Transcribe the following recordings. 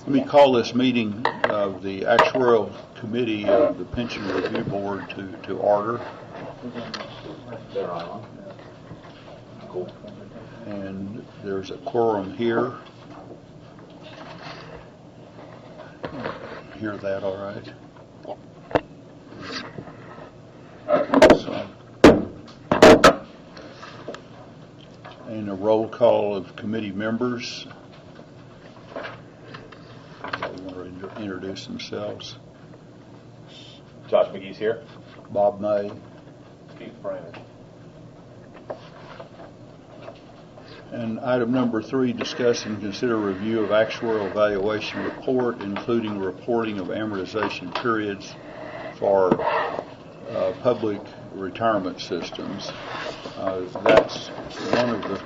Let me call this meeting of the Actuarial Committee of the Pension Review Board to order. Cool. And there's a quorum here. Hear that all right? So, and a roll call of committee members. They want to introduce themselves. Josh McGee's here. Bob May. Steve Briner. And item number 3, discuss and consider review of actuarial evaluation report, including reporting of amortization periods for public retirement systems. That's one of the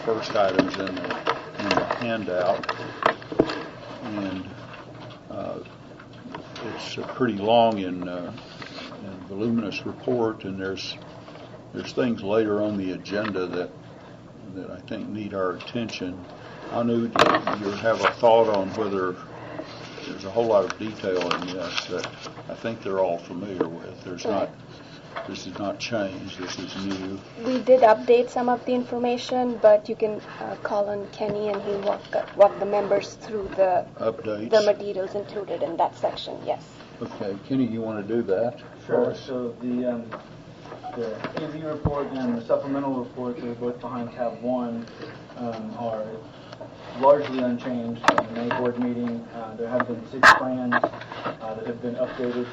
first items in the handout, and it's a pretty long and voluminous report, and there's things later on the agenda that I think need our attention. I know you have a thought on whether there's a whole lot of detail in this that I think they're all familiar with. This is not changed. This is new. We did update some of the information, but you can call on Kenny and he'll walk the members through the Updates. The materials included in that section. Yes. Okay, Kenny, you want to do that? Sure. So the AV report and the supplemental report that are both behind tab 1 are largely unchanged from the May board meeting. There have been 6 plans that have been updated.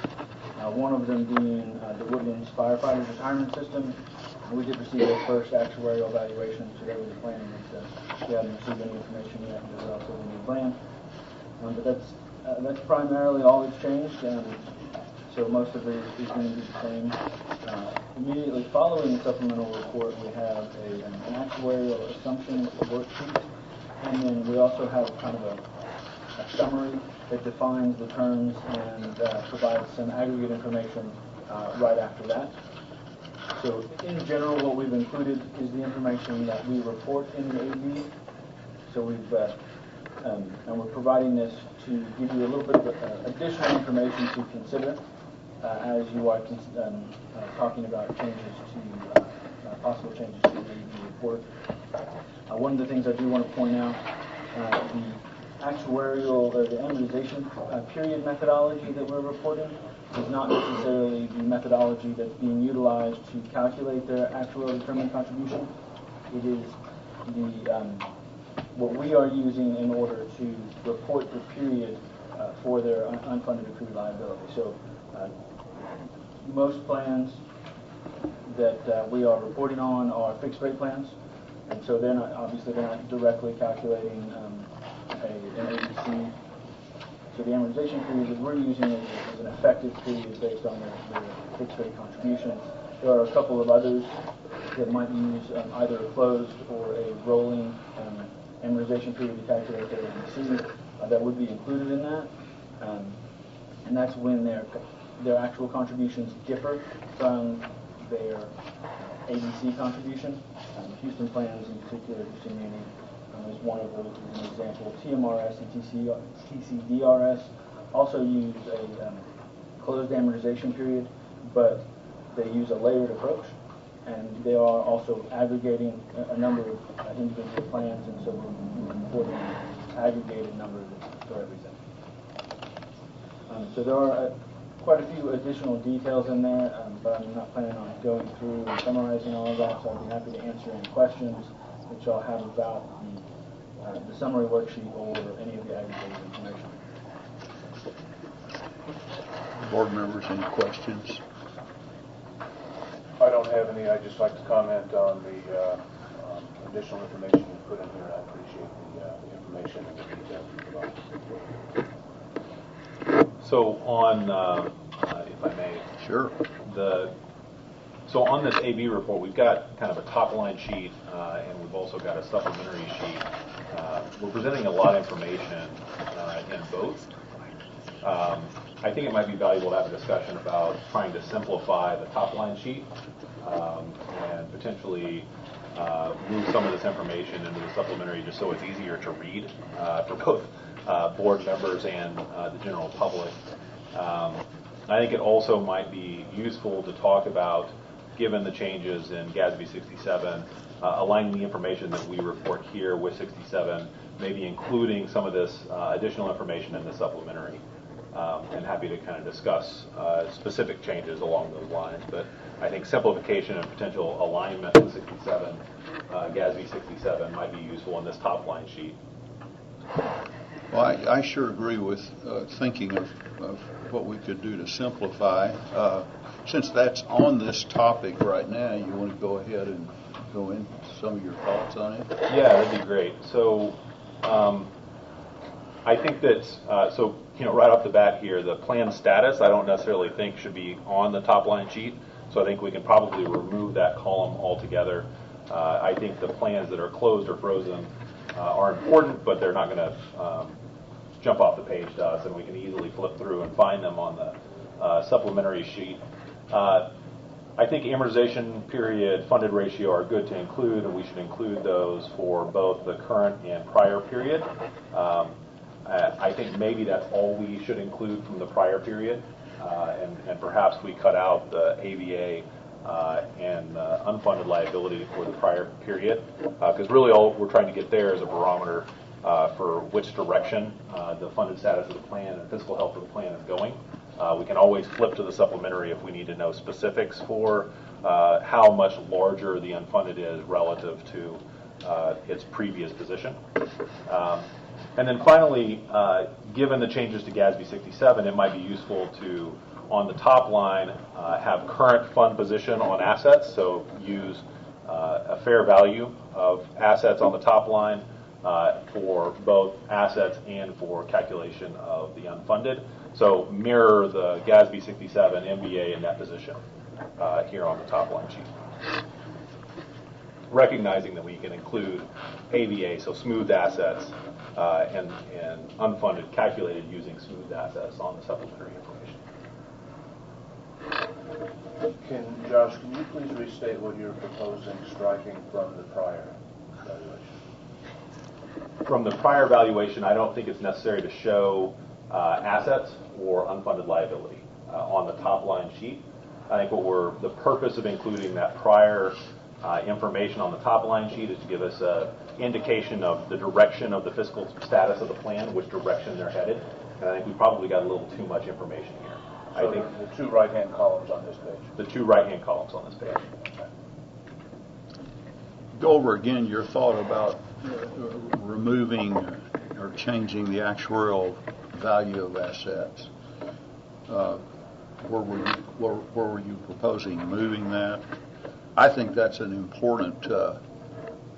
One of them being the Woodlands Firefighters Retirement System. We did receive their first actuarial evaluation, so that was the plan. We haven't received any information yet. There's also a new plan, but that's primarily all that's changed. So most of it is going to be the same. Immediately following the supplemental report, we have an actuarial assumption worksheet, and then we also have kind of a summary that defines the terms and provides some aggregate information right after that. So in general, what we've included is the information that we report in the AV. So and we're providing this to give you a little bit of additional information to consider as you are talking about changes to possible changes to the AV report. One of the things I do want to point out, the actuarial or the amortization period methodology that we're reporting is not necessarily the methodology that's being utilized to calculate their actuarial determined contribution. It is what we are using in order to report the period for their unfunded accrued liability. So most plans that we are reporting on are fixed rate plans, and so they're not directly calculating an ABC. So the amortization period that we're using is an effective period based on their fixed rate contributions. There are a couple of others that might use either a closed or a rolling amortization period to calculate their ABC that would be included in that, and that's when their actual contributions differ from their ABC contribution. Houston plans in particular, Houston Muni is one of those as an example. TMRS and TCDRS also use a closed amortization period, but they use a layered approach, and they are also aggregating a number of individual plans, and so we're reporting an aggregated number for everything. So there are quite a few additional details in there, but I'm not planning on going through and summarizing all of that, so I'll be happy to answer any questions that y'all have about the summary worksheet or any of the aggregated information. Board members, any questions? I don't have any. I'd just like to comment on the additional information you put in here. I appreciate the information and the details you provided. So on, if I may, Sure. So on this AB report, we've got kind of a top line sheet, and we've also got a supplementary sheet. We're presenting a lot of information in both. I think it might be valuable to have a discussion about trying to simplify the top line sheet and potentially move some of this information into the supplementary just so it's easier to read for board members and the general public. I think it also might be useful to talk about, given the changes in GASB 67, aligning the information that we report here with 67, maybe including some of this additional information in the supplementary. And happy to kind of discuss specific changes along those lines. But I think simplification and potential alignment with 67, GASB 67 might be useful in this top line sheet. Well, I sure agree with thinking of what we could do to simplify. Since that's on this topic right now, you want to go ahead and go into some of your thoughts on it? Yeah, that'd be great. So I think that, right off the bat here, the plan status I don't necessarily think should be on the top line sheet. So I think we can probably remove that column altogether. I think the plans that are closed or frozen are important, but they're not going to jump off the page to us, and we can easily flip through and find them on the supplementary sheet. I think amortization period, funded ratio are good to include, and we should include those for both the current and prior period. I think maybe that's all we should include from the prior period, and perhaps we cut out the AVA and unfunded liability for the prior period, because really all we're trying to get there is a barometer for which direction the funded status of the plan and fiscal health of the plan is going. We can always flip to the supplementary if we need to know specifics for how much larger the unfunded is relative to its previous position. And then finally, given the changes to GASB 67, it might be useful to, on the top line, have current fund position on assets, so use a fair value of assets on the top line for both assets and for calculation of the unfunded. So mirror the GASB 67 MBA and net position here on the top line sheet. Recognizing that we can include AVA, so smooth assets, and unfunded calculated using smooth assets on the supplementary information. Josh, can you please restate what you're proposing striking from the prior valuation? From the prior valuation, I don't think it's necessary to show assets or unfunded liability on the top line sheet. I think the purpose of including that prior information on the top line sheet is to give us an indication of the direction of the fiscal status of the plan, which direction they're headed. And I think we probably got a little too much information here. So I think the two right-hand columns on this page. The two right-hand columns on this page. Go over again your thought about removing or changing the actuarial value of assets. Where were you proposing moving that? I think that's an important.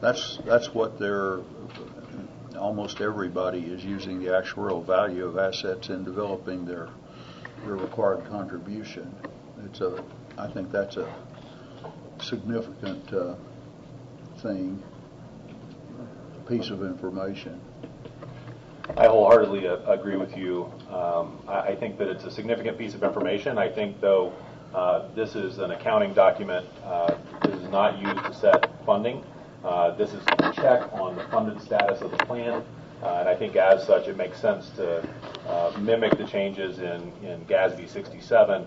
That's what they're. Almost everybody is using the actuarial value of assets in developing their required contribution. I think that's a significant thing, piece of information. I wholeheartedly agree with you. I think that it's a significant piece of information. I think, though, this is an accounting document. This is not used to set funding. This is a check on the funded status of the plan. And I think as such, it makes sense to mimic the changes in GASB 67.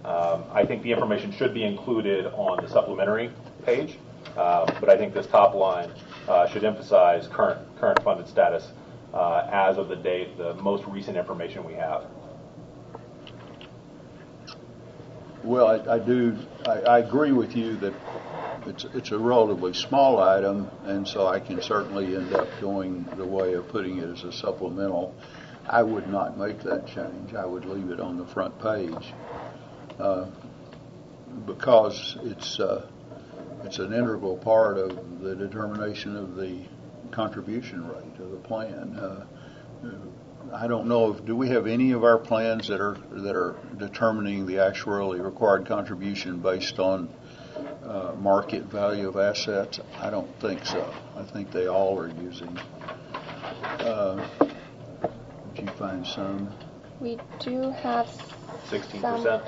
I think the information should be included on the supplementary page. But I think this top line should emphasize current funded status as of the date, the most recent information we have. Well, I agree with you that it's a relatively small item, and so I can certainly end up going the way of putting it as a supplemental. I would not make that change. I would leave it on the front page because it's an integral part of the determination of the contribution rate of the plan. I don't know do we have any of our plans that are determining the actuarially required contribution based on market value of assets? I don't think so. I think they all are using. Did you find some? We do have 16%.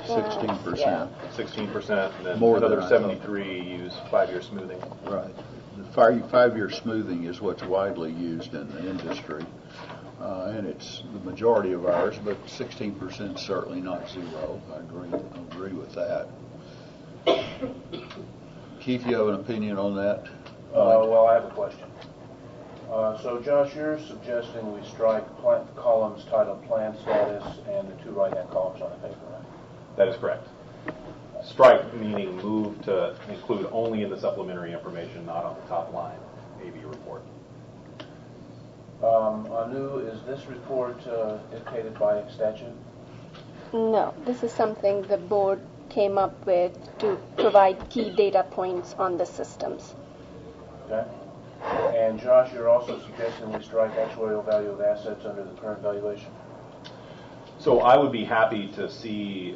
16%. 16%, and then More than another I 73 use 5-year smoothing. Right. The 5-year smoothing is what's widely used in the industry, and it's the majority of ours, but 16% is certainly not zero. I agree with that. Keith, you have an opinion on that? Well, I have a question. So, Josh, you're suggesting we strike columns titled Plan Status and the 2 right-hand columns on the paper, right? That is correct. Strike meaning move to include only in the supplementary information, not on the top line AB report. Anu, is this report dictated by statute? No, this is something the board came up with to provide key data points on the systems. Okay. And Josh, you're also suggesting we strike actuarial value of assets under the current valuation? So I would be happy to see,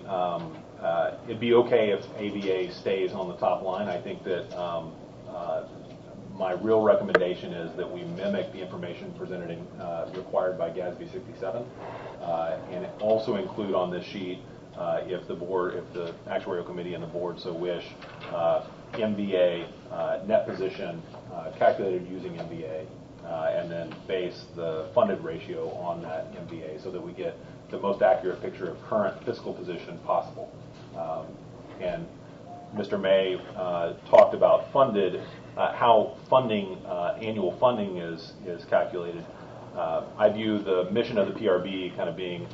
it'd be okay if AVA stays on the top line. I think that my real recommendation is that we mimic the information presented in, required by GASB 67, and also include on this sheet, if the actuarial committee and the board so wish, MVA, net position, calculated using MVA, and then base the funded ratio on that MVA so that we get the most accurate picture of current fiscal position possible. And Mr. May talked about funded, how funding, annual funding is calculated. I view the mission of the PRB kind of being,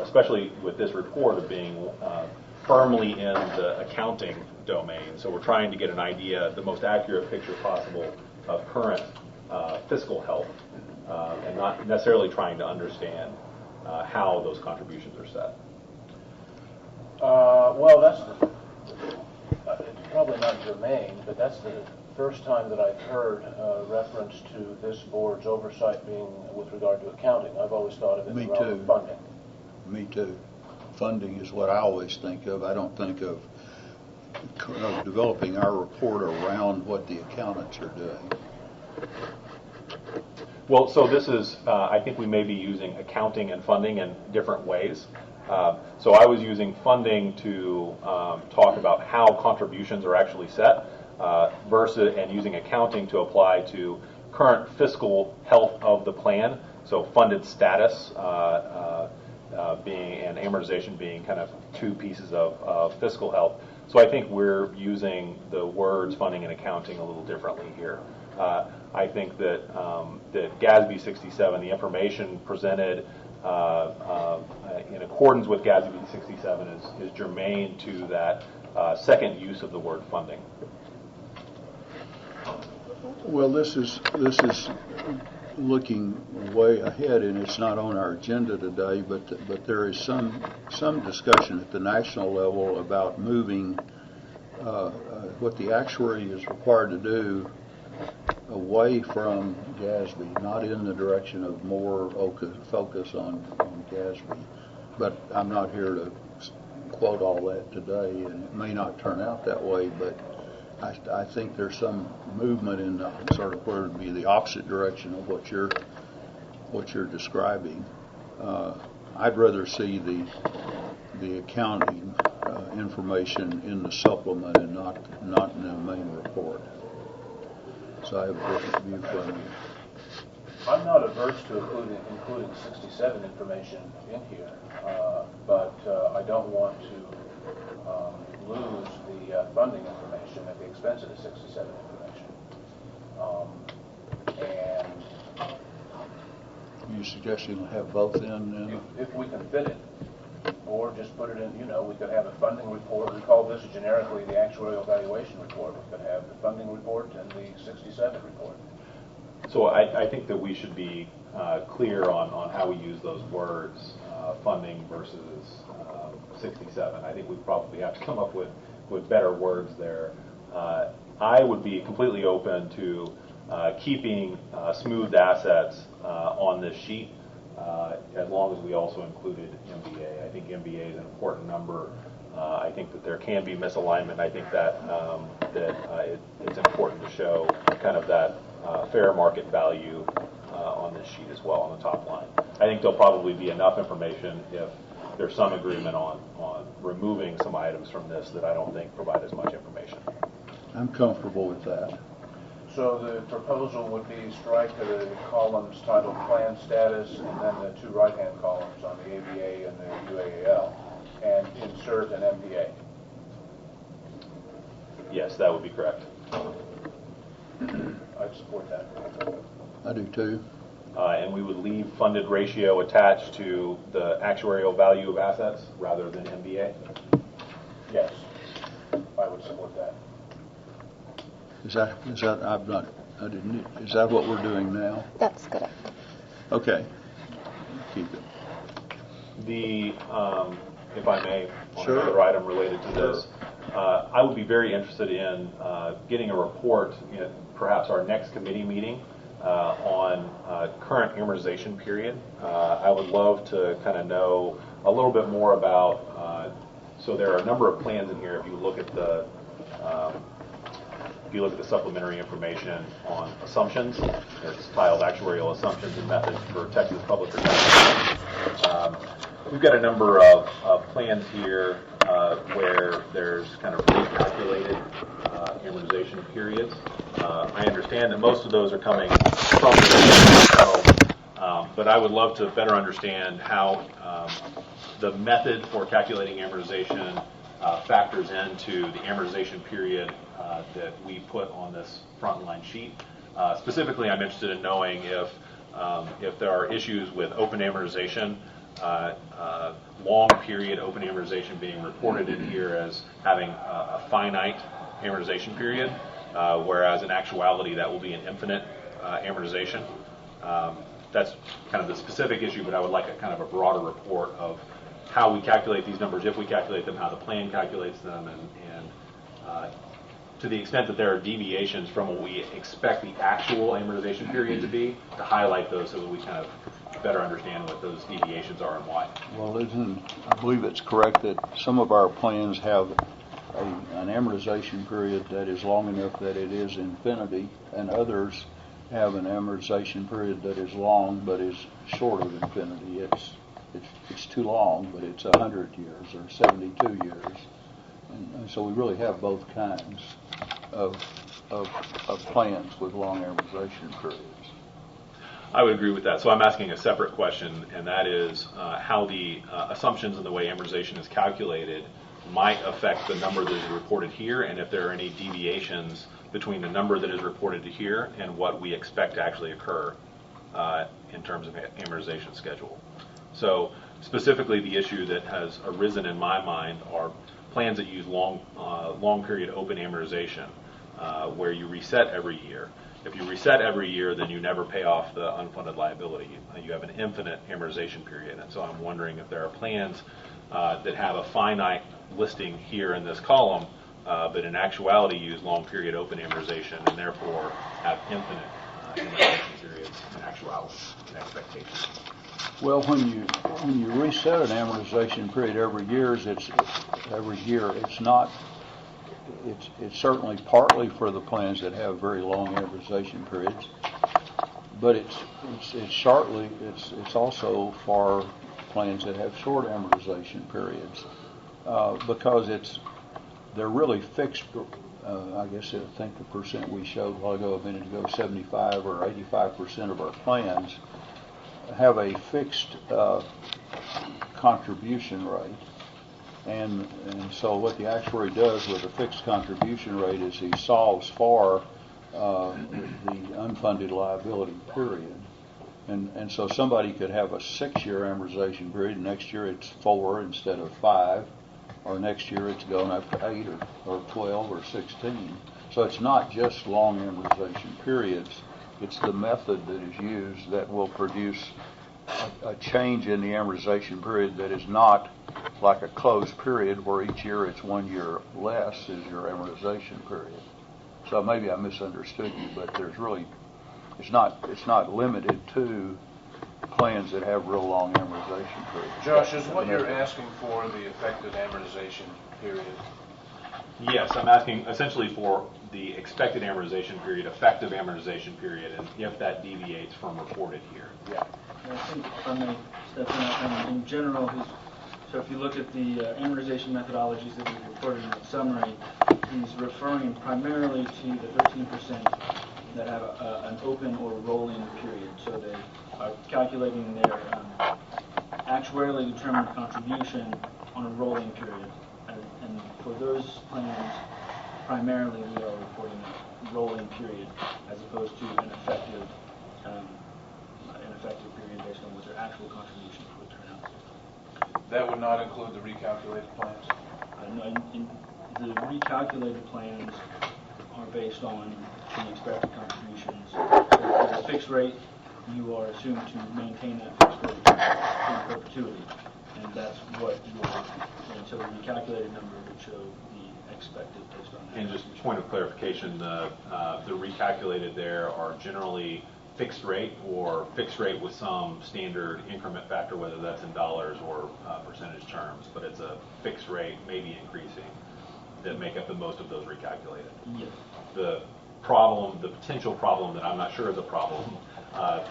especially with this report, of being firmly in the accounting domain. So we're trying to get an idea, the most accurate picture possible of current fiscal health, and not necessarily trying to understand how those contributions are set. Well, that's it's probably not germane, but that's the first time that I've heard reference to this board's oversight being with regard to accounting. I've always thought of it in the realm of funding. Me too. Funding is what I always think of. I don't think of developing our report around what the accountants are doing. Well, so this is, I think we may be using accounting and funding in different ways. So I was using funding to talk about how contributions are actually set, versus, and using accounting to apply to current fiscal health of the plan. So funded status being, and amortization being kind of 2 pieces of fiscal health. So I think we're using the words funding and accounting a little differently here. I think that that GASB 67, the information presented in accordance with GASB 67 is germane to that second use of the word funding. Well, this is looking way ahead, and it's not on our agenda today. But there is some discussion at the national level about moving what the actuary is required to do away from GASB, not in the direction of more focus on GASB. But I'm not here to quote all that today, and it may not turn out that way, but I think there's some movement in sort of where it would be the opposite direction of what you're describing. I'd rather see the accounting information in the supplement and not in the main report. So I have a different view from you. I'm not averse to including 67 information in here, but I don't want to lose the funding information at the expense of the 67 information. And You suggesting we'll have both in? if we can fit it, or just put it in, we could have a funding report. We call this generically the actuarial evaluation report. We could have the funding report and the 67 report. So I think that we should be clear on how we use those words, funding versus 67. I think we probably have to come up with better words there. I would be completely open to keeping smoothed assets on this sheet, as long as we also included MBA. I think MBA is an important number. I think that there can be misalignment. I think that it's important to show kind of that fair market value on this sheet as well on the top line. I think there'll probably be enough information if there's some agreement on removing some items from this that I don't think provide as much information. I'm comfortable with that. So the proposal would be strike the columns titled Plan Status and then the two right-hand columns on the ABA and the UAL and insert an MBA. Yes, that would be correct. I'd support that. I do too. And we would leave funded ratio attached to the actuarial value of assets rather than MBA. Yes, I would support that. Is that is that what we're doing now? That's correct. Okay. Keep it. The, if I may, on Sure. another item related to this, I would be very interested in getting a report in perhaps our next committee meeting on current amortization period. I would love to kind of know a little bit more about, so there are a number of plans in here. If you look at the supplementary information on assumptions, it's titled Actuarial Assumptions and Methods for Texas Public Protection. We've got a number of plans here where there's kind of recalculated amortization periods. I understand that most of those are coming from the but I would love to better understand how the method for calculating amortization factors into the amortization period that we put on this frontline sheet. Specifically, I'm interested in knowing if there are issues with open amortization, long period open amortization being reported in here as having a finite amortization period, whereas in actuality that will be an infinite amortization. That's kind of the specific issue, but I would like a kind of a broader report of how we calculate these numbers, if we calculate them, how the plan calculates them, and to the extent that there are deviations from what we expect the actual amortization period to be, to highlight those so that we kind of better understand what those deviations are and why. Well, I believe it's correct that some of our plans have an amortization period that is long enough that it is infinity, and others have an amortization period that is long but is short of infinity. It's too long, but it's 100 years or 72 years. And so we really have both kinds of plans with long amortization periods. I would agree with that. So I'm asking a separate question, and that is how the assumptions and the way amortization is calculated might affect the number that is reported here, and if there are any deviations between the number that is reported to here and what we expect to actually occur in terms of amortization schedule. So specifically, the issue that has arisen in my mind are plans that use long period open amortization, where you reset every year. If you reset every year, then you never pay off the unfunded liability. You have an infinite amortization period. And so I'm wondering if there are plans that have a finite listing here in this column, but in actuality use long period open amortization and therefore have infinite amortization periods in actuality and expectations. Well, when you reset an amortization period every year, it's certainly partly for the plans that have very long amortization periods, but it's also for plans that have short amortization periods, because they're really fixed. I guess I think the percent we showed a minute ago, 75 or 85% of our plans have a fixed contribution rate. And so what the actuary does with a fixed contribution rate is he solves for the unfunded liability period. And so somebody could have a 6-year amortization period, next year it's 4 instead of 5, or next year it's going up to 8 or 12 or 16. So it's not just long amortization periods, it's the method that is used that will produce a change in the amortization period that is not like a closed period where each year it's 1 year less is your amortization period. So maybe I misunderstood you, but there's really, it's not limited to plans that have real long amortization periods. Josh, is what you're asking for the effective amortization period? Yes, I'm asking essentially for the expected amortization period, effective amortization period, and if that deviates from reported here. Yeah. I think if I may step in general, so if you look at the amortization methodologies that we reported in the summary, he's referring primarily to the 13% that have an open or rolling period. So they are calculating their actuarially determined contribution on a rolling period. And for those plans, primarily we are reporting a rolling period as opposed to an effective period based on what their actual contributions would turn out to. That would not include the recalculated plans? The recalculated plans are based on the expected contributions. So at a fixed rate, you are assumed to maintain that fixed rate in perpetuity, and that's what and so the recalculated number would show the expected based on that. And just point of clarification, the recalculated there are generally fixed rate or fixed rate with some standard increment factor, whether that's in dollars or percentage terms, but it's a fixed rate, maybe increasing, that make up the most of those recalculated. Yes. The potential problem that I'm not sure is a problem,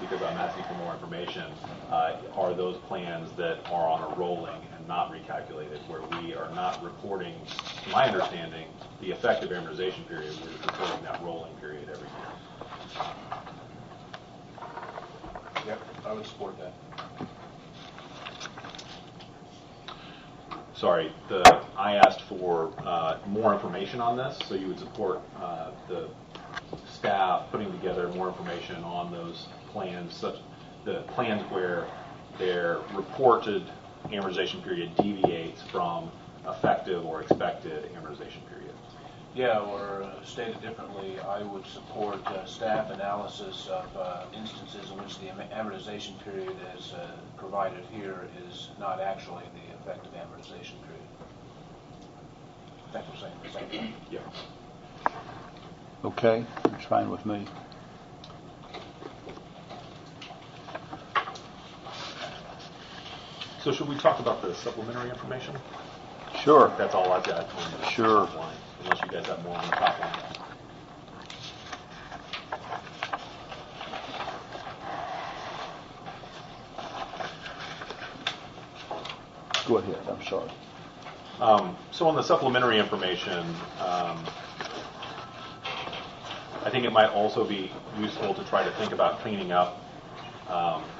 because I'm asking for more information, are those plans that are on a rolling and not recalculated, where we are not reporting, to my understanding, the effective amortization period. We're just reporting that rolling period every year. Yep, I would support that. Sorry, I asked for more information on this, so you would support the staff putting together more information on those plans, the plans where their reported amortization period deviates from effective or expected amortization period. Yeah, or stated differently, I would support staff analysis of instances in which the amortization period as provided here is not actually the effective amortization period. I think we're saying the same thing. Yeah. Okay, it's fine with me. So should we talk about the supplementary information? Sure. That's all I've got on the Sure. top line, unless you guys have more on the top line. Go ahead, I'm sorry. So on the supplementary information, I think it might also be useful to try to think about cleaning up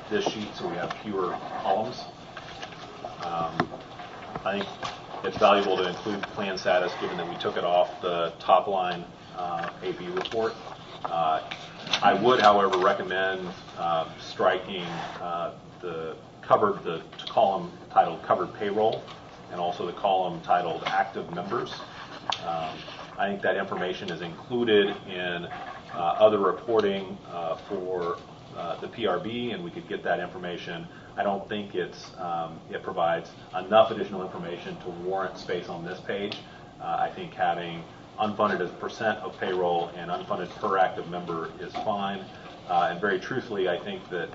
this sheet so we have fewer columns. I think it's valuable to include plan status, given that we took it off the top line AB report. I would, however, recommend striking the column titled covered payroll and also the column titled active members. I think that information is included in other reporting for the PRB, and we could get that information. I don't think it provides enough additional information to warrant space on this page. I think having unfunded as percent of payroll and unfunded per active member is fine. And very truthfully, I think that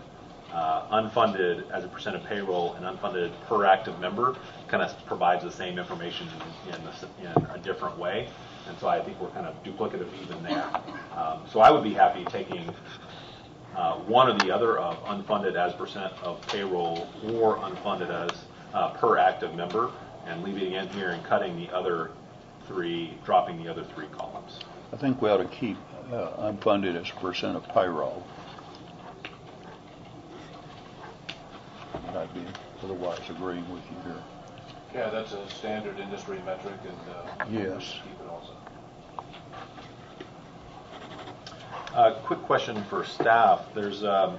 unfunded as a percent of payroll and unfunded per active member kind of provides the same information in a different way. And so I think we're kind of duplicative even there. So I would be happy taking one or the other of unfunded as percent of payroll or unfunded as per active member and leaving it in here and cutting the other three, dropping the other three columns. I think we ought to keep unfunded as a percent of payroll. And I'd be otherwise agreeing with you here. Yeah, that's a standard industry metric, and Yes. keep it also. Quick question for staff. There's an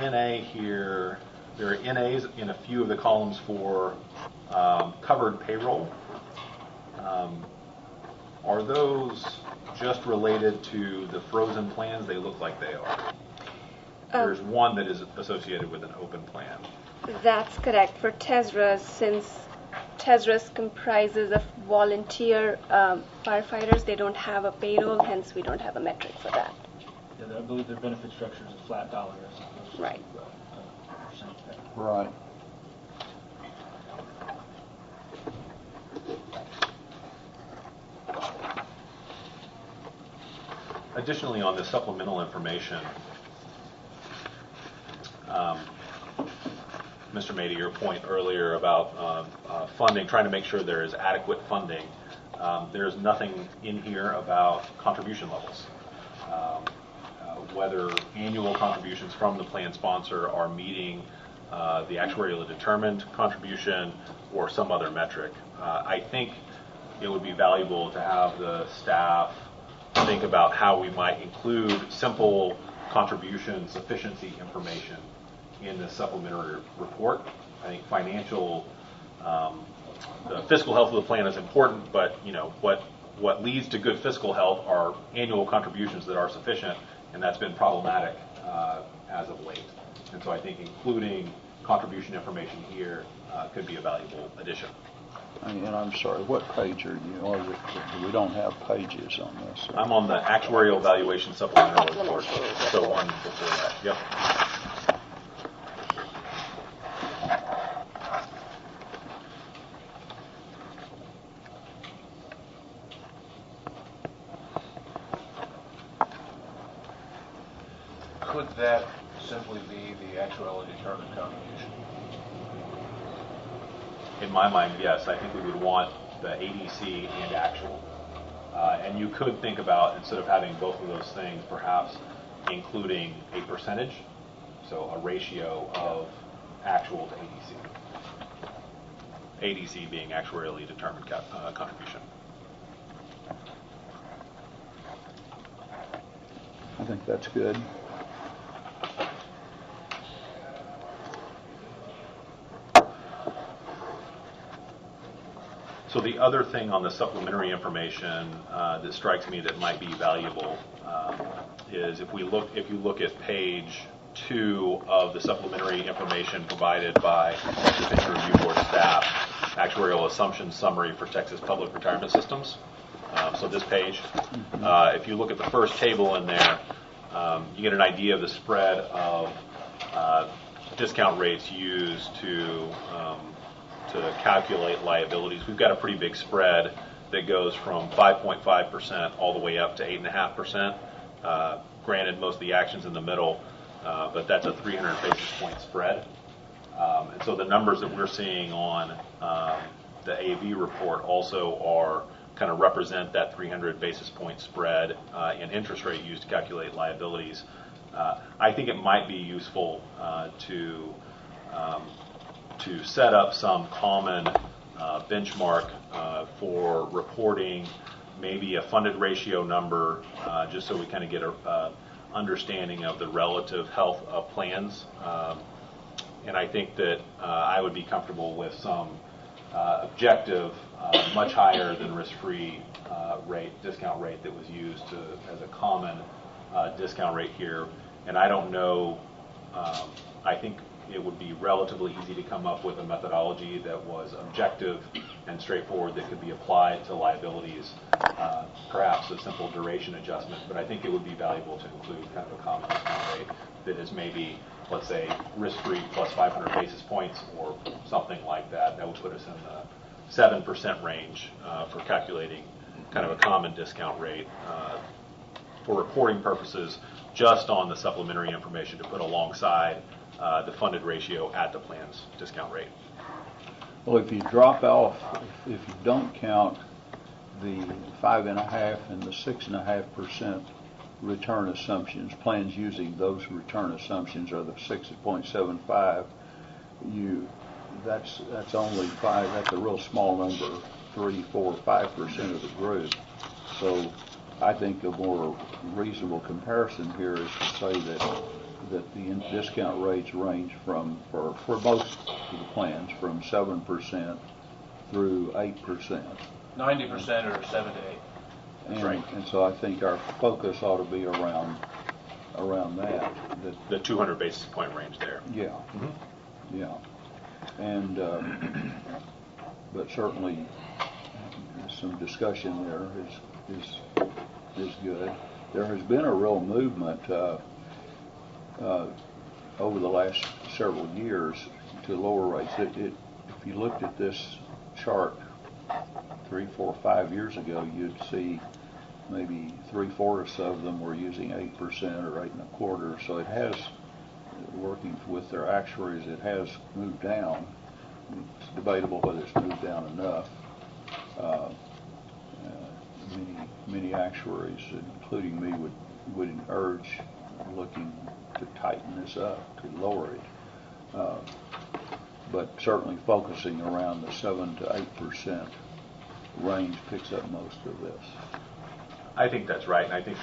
NA here. There are NAs in a few of the columns for covered payroll. Are those just related to the frozen plans? They look like they are. There's one that is associated with an open plan. That's correct. For TESRAs, since TESRAs comprises of volunteer firefighters, they don't have a payroll, hence we don't have a metric for that. Yeah, I believe their benefit structure is a flat dollar as opposed to Right. percent pay. Right. Additionally, on the supplemental information, Mr. May, to your point earlier about funding, trying to make sure there is adequate funding, there's nothing in here about contribution levels. whether annual contributions from the plan sponsor are meeting the actuarially determined contribution or some other metric. I think it would be valuable to have the staff think about how we might include simple contribution sufficiency information in the supplementary report. I think the fiscal health of the plan is important, but what leads to good fiscal health are annual contributions that are sufficient, and that's been problematic as of late. And so I think including contribution information here could be a valuable addition. And I'm sorry, what page are you on? We don't have pages on this. I'm on the actuarial valuation supplemental report, so one before that. Yep. Could that simply be the actually determined contribution? In my mind, yes. I think we would want the ADC and actual. And you could think about, instead of having both of those things, perhaps including a percentage, so a ratio of actual to ADC. ADC being actuarially determined contribution. I think that's good. So the other thing on the supplementary information that strikes me that might be valuable is if you look at page 2 of the supplementary information provided by the Pension Review Board staff, actuarial assumption summary for Texas public retirement systems. So this page, if you look at the first table in there, you get an idea of the spread of discount rates used to calculate liabilities. We've got a pretty big spread that goes from 5.5% all the way up to 8.5%. Granted, most of the action's in the middle, but that's a 300 basis point spread. And so the numbers that we're seeing on the AV report also are kind of represent that 300 basis point spread in interest rate used to calculate liabilities. I think it might be useful to set up some common benchmark for reporting, maybe a funded ratio number, just so we kind of get a understanding of the relative health of plans. And I think that I would be comfortable with some objective, much higher than risk-free discount rate that was used as a common discount rate here. And I don't know, I think it would be relatively easy to come up with a methodology that was objective and straightforward that could be applied to liabilities, perhaps a simple duration adjustment, but I think it would be valuable to include kind of a common discount rate that is maybe, let's say, risk-free plus 500 basis points or something like that. That would put us in the 7% range for calculating kind of a common discount rate for reporting purposes, just on the supplementary information to put alongside the funded ratio at the plan's discount rate. Well, if you drop off, if you don't count the 5.5% and the 6.5% return assumptions, plans using those return assumptions are the 6.75. That's only 5. That's a real small number, 3, 4, 5% of the group. So I think a more reasonable comparison here is to say that the discount rates range for most of the plans from 7% through 8%. 90% or 7 to 8. And, right. And so I think our focus ought to be around that. The 200 basis point range there. Yeah. Mm-hmm. Yeah. And but certainly some discussion there is good. There has been a real movement over the last several years to lower rates. If you looked at this chart 3, 4, 5 years ago, you'd see maybe 3/4 of them were using 8% or 8.25%. So it has, working with their actuaries, it has moved down. It's debatable whether it's moved down enough. Many actuaries, including me, would urge looking to tighten this up, to lower it. But certainly focusing around the 7 to 8% range picks up most of this. I think that's right, and I think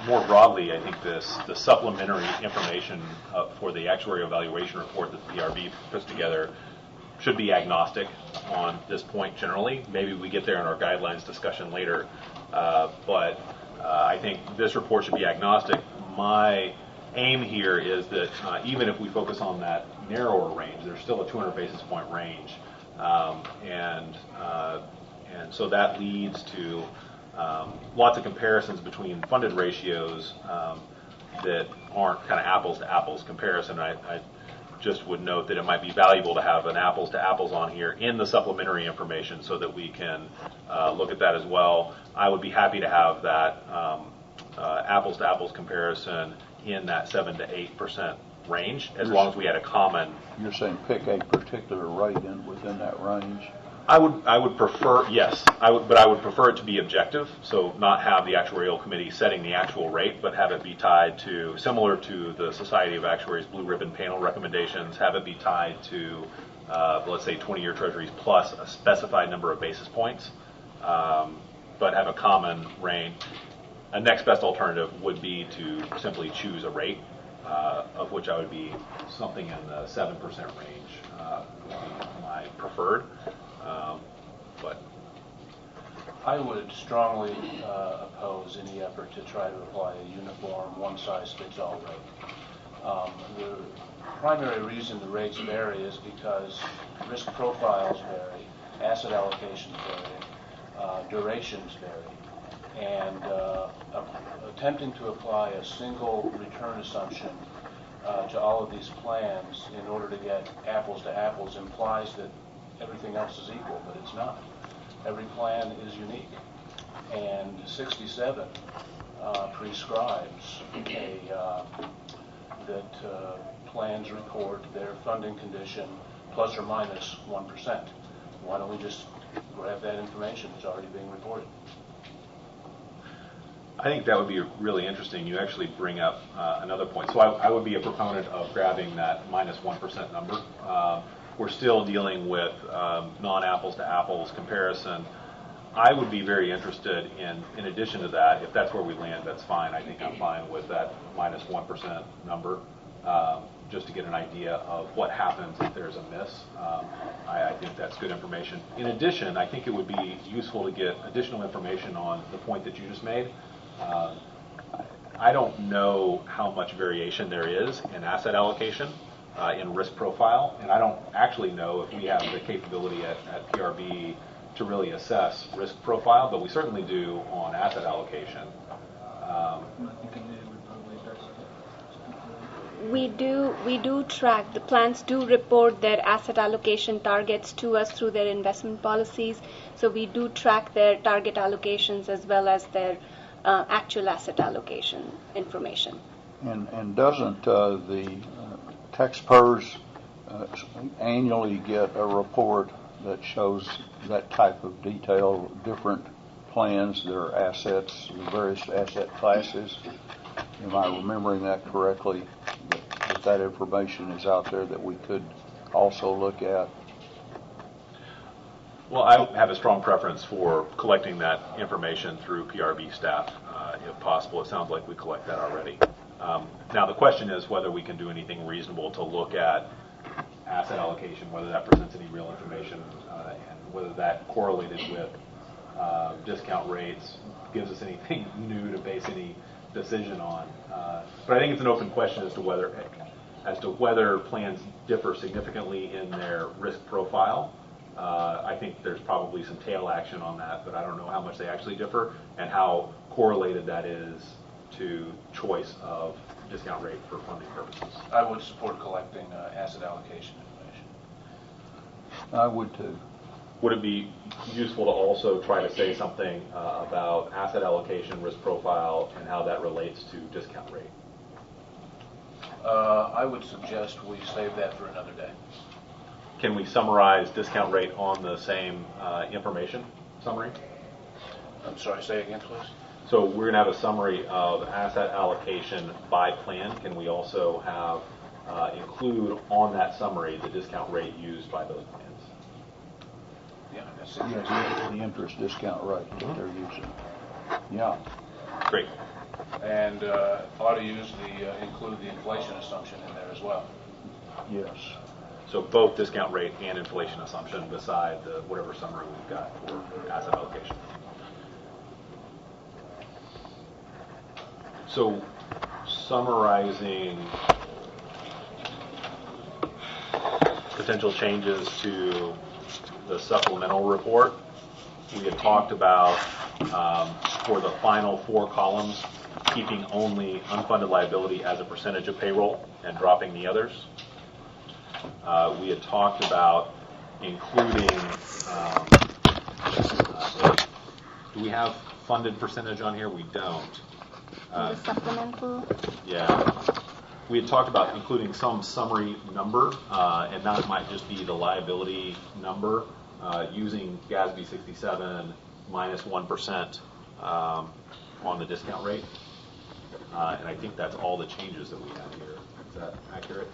more broadly, I think the supplementary information for the actuarial evaluation report that the PRB puts together should be agnostic on this point generally. Maybe we get there in our guidelines discussion later, but I think this report should be agnostic. My aim here is that even if we focus on that narrower range, there's still a 200 basis point range, and so that leads to lots of comparisons between funded ratios that aren't kind of apples to apples comparison. I just would note that it might be valuable to have an apples to apples on here in the supplementary information so that we can look at that as well. I would be happy to have that apples to apples comparison in that 7 to 8% range, as long as we had a common. You're saying pick a particular rate within that range? I would prefer, yes, but I would prefer it to be objective, so not have the actuarial committee setting the actual rate, but have it be tied to, similar to the Society of Actuaries Blue Ribbon Panel recommendations, have it be tied to, let's say, 20-year treasuries plus a specified number of basis points, but have a common range. A next best alternative would be to simply choose a rate, of which I would be something in the 7% range, would be my preferred. But I would strongly oppose any effort to try to apply a uniform, one-size-fits-all rate. The primary reason the rates vary is because risk profiles vary, asset allocations vary, durations vary, and attempting to apply a single return assumption to all of these plans in order to get apples to apples implies that everything else is equal, but it's not. Every plan is unique, and 67 prescribes that plans report their funding condition plus or minus 1%. Why don't we just grab that information that's already being reported? I think that would be really interesting. You actually bring up another point. So I would be a proponent of grabbing that minus 1% number. We're still dealing with non-apples to apples comparison. I would be very interested in addition to that, if that's where we land, that's fine. I think I'm fine with that minus 1% number, just to get an idea of what happens if there's a miss. I think that's good information. In addition, I think it would be useful to get additional information on the point that you just made. I don't know how much variation there is in asset allocation, in risk profile, and I don't actually know if we have the capability at PRB to really assess risk profile, but we certainly do on asset allocation. We do track, the plans do report their asset allocation targets to us through their investment policies, so we do track their target allocations as well as their actual asset allocation information. And doesn't the taxpayers annually get a report that shows that type of detail, different plans, their assets, the various asset classes? Am I remembering that correctly? That information is out there that we could also look at? Well, I have a strong preference for collecting that information through PRB staff, if possible. It sounds like we collect that already. Now, the question is whether we can do anything reasonable to look at asset allocation, whether that presents any real information, and whether that correlated with discount rates gives us anything new to base any decision on. But I think it's an open question as to whether plans differ significantly in their risk profile. I think there's probably some tail action on that, but I don't know how much they actually differ and how correlated that is to choice of discount rate for funding purposes. I would support collecting asset allocation information. I would too. Would it be useful to also try to say something about asset allocation, risk profile, and how that relates to discount rate? I would suggest we save that for another day. Can we summarize discount rate on the same information summary? I'm sorry, say again, please. So we're going to have a summary of asset allocation by plan. Can we also have include on that summary the discount rate used by those plans? Yeah, that's Yeah, interesting. the interest discount rate that they're using. Yeah. Great. And ought to use include the inflation assumption in there as well. Yes. So both discount rate and inflation assumption beside the whatever summary we've got for asset allocation. So summarizing potential changes to the supplemental report, we had talked about for the final 4 columns, keeping only unfunded liability as a percentage of payroll and dropping the others. We had talked about including, do we have funded percentage on here? We don't. The supplemental. Yeah. We had talked about including some summary number, and that might just be the liability number, using GASB 67 minus 1% on the discount rate. And I think that's all the changes that we have here. Is that accurate?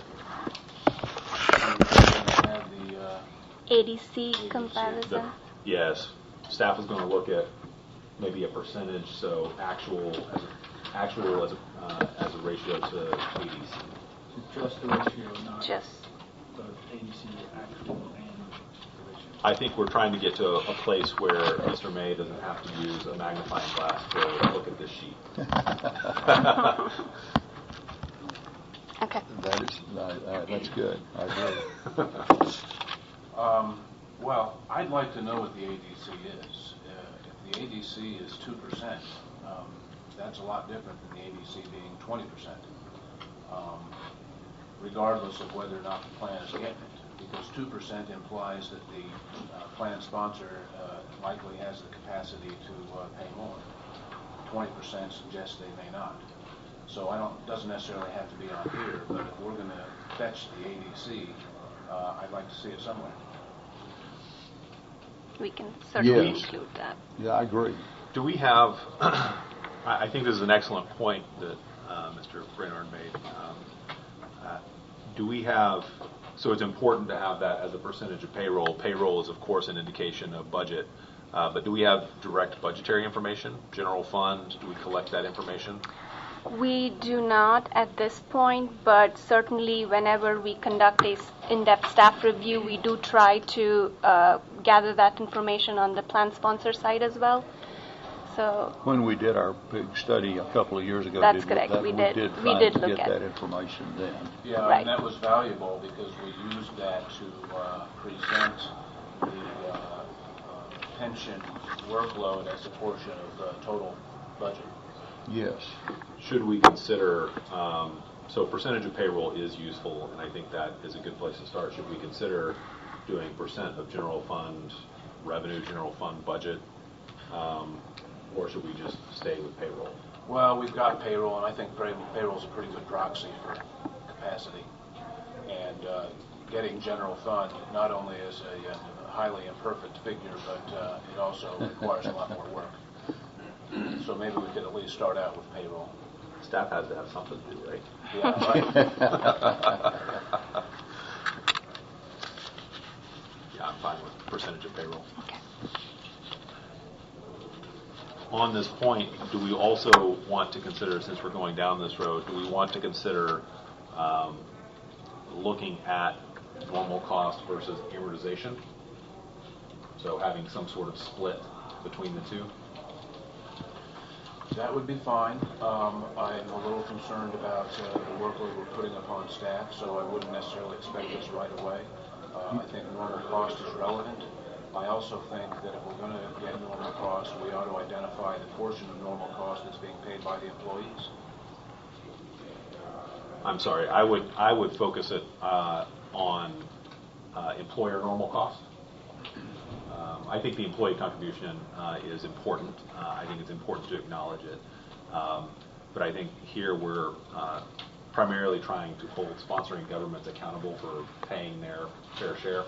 Have the ADC comparison. Yes. Staff is going to look at maybe a percentage, so actual as a ratio to ADC. So just the ratio, not Just. the ADC actual and the ratio. I think we're trying to get to a place where Mr. May doesn't have to use a magnifying glass to look at this sheet. Okay. That's good. I agree. well, I'd like to know what the ADC is. If the ADC is 2%, that's a lot different than the ADC being 20%, regardless of whether or not the plan is getting it. Because 2% implies that the plan sponsor likely has the capacity to pay more. 20% suggests they may not. So doesn't necessarily have to be on here, but if we're going to fetch the ADC, I'd like to see it somewhere. We can certainly Yes. include that. Yeah, I agree. Do we have, I think this is an excellent point that Mr. Brainard made. Do we have, so it's important to have that as a percentage of payroll. Payroll is, of course, an indication of budget. But do we have direct budgetary information, general fund? Do we collect that information? We do not at this point, but certainly whenever we conduct a in-depth staff review, we do try to gather that information on the plan sponsor side as well. So When we did our big study a couple of years ago, That's correct. We did try to look get at that information then. Yeah, Right. and that was valuable because we used that to present the pension workload as a portion of the total budget. Yes. Should we consider, so percentage of payroll is useful, and I think that is a good place to start. Should we consider doing percent of general fund revenue, general fund budget, or should we just stay with payroll? Well, we've got payroll, and I think payroll is a pretty good proxy for capacity. And getting general fund not only is a highly imperfect figure, but it also requires a lot more work. So maybe we could at least start out with payroll. Staff has to have something to do, right? Yeah, right. Yeah, I'm fine with percentage of payroll. okay. On this point, do we also want to consider, since we're going down this road, do we want to consider looking at normal cost versus amortization? So having some sort of split between the two? That would be fine. I'm a little concerned about the workload we're putting upon staff, so I wouldn't necessarily expect this right away. I think normal cost is relevant. I also think that if we're going to get normal cost, we ought to identify the portion of normal cost that's being paid by the employees. I'm sorry, I would focus it on employer normal cost. I think the employee contribution is important. I think it's important to acknowledge it. But I think here we're primarily trying to hold sponsoring governments accountable for paying their fair share.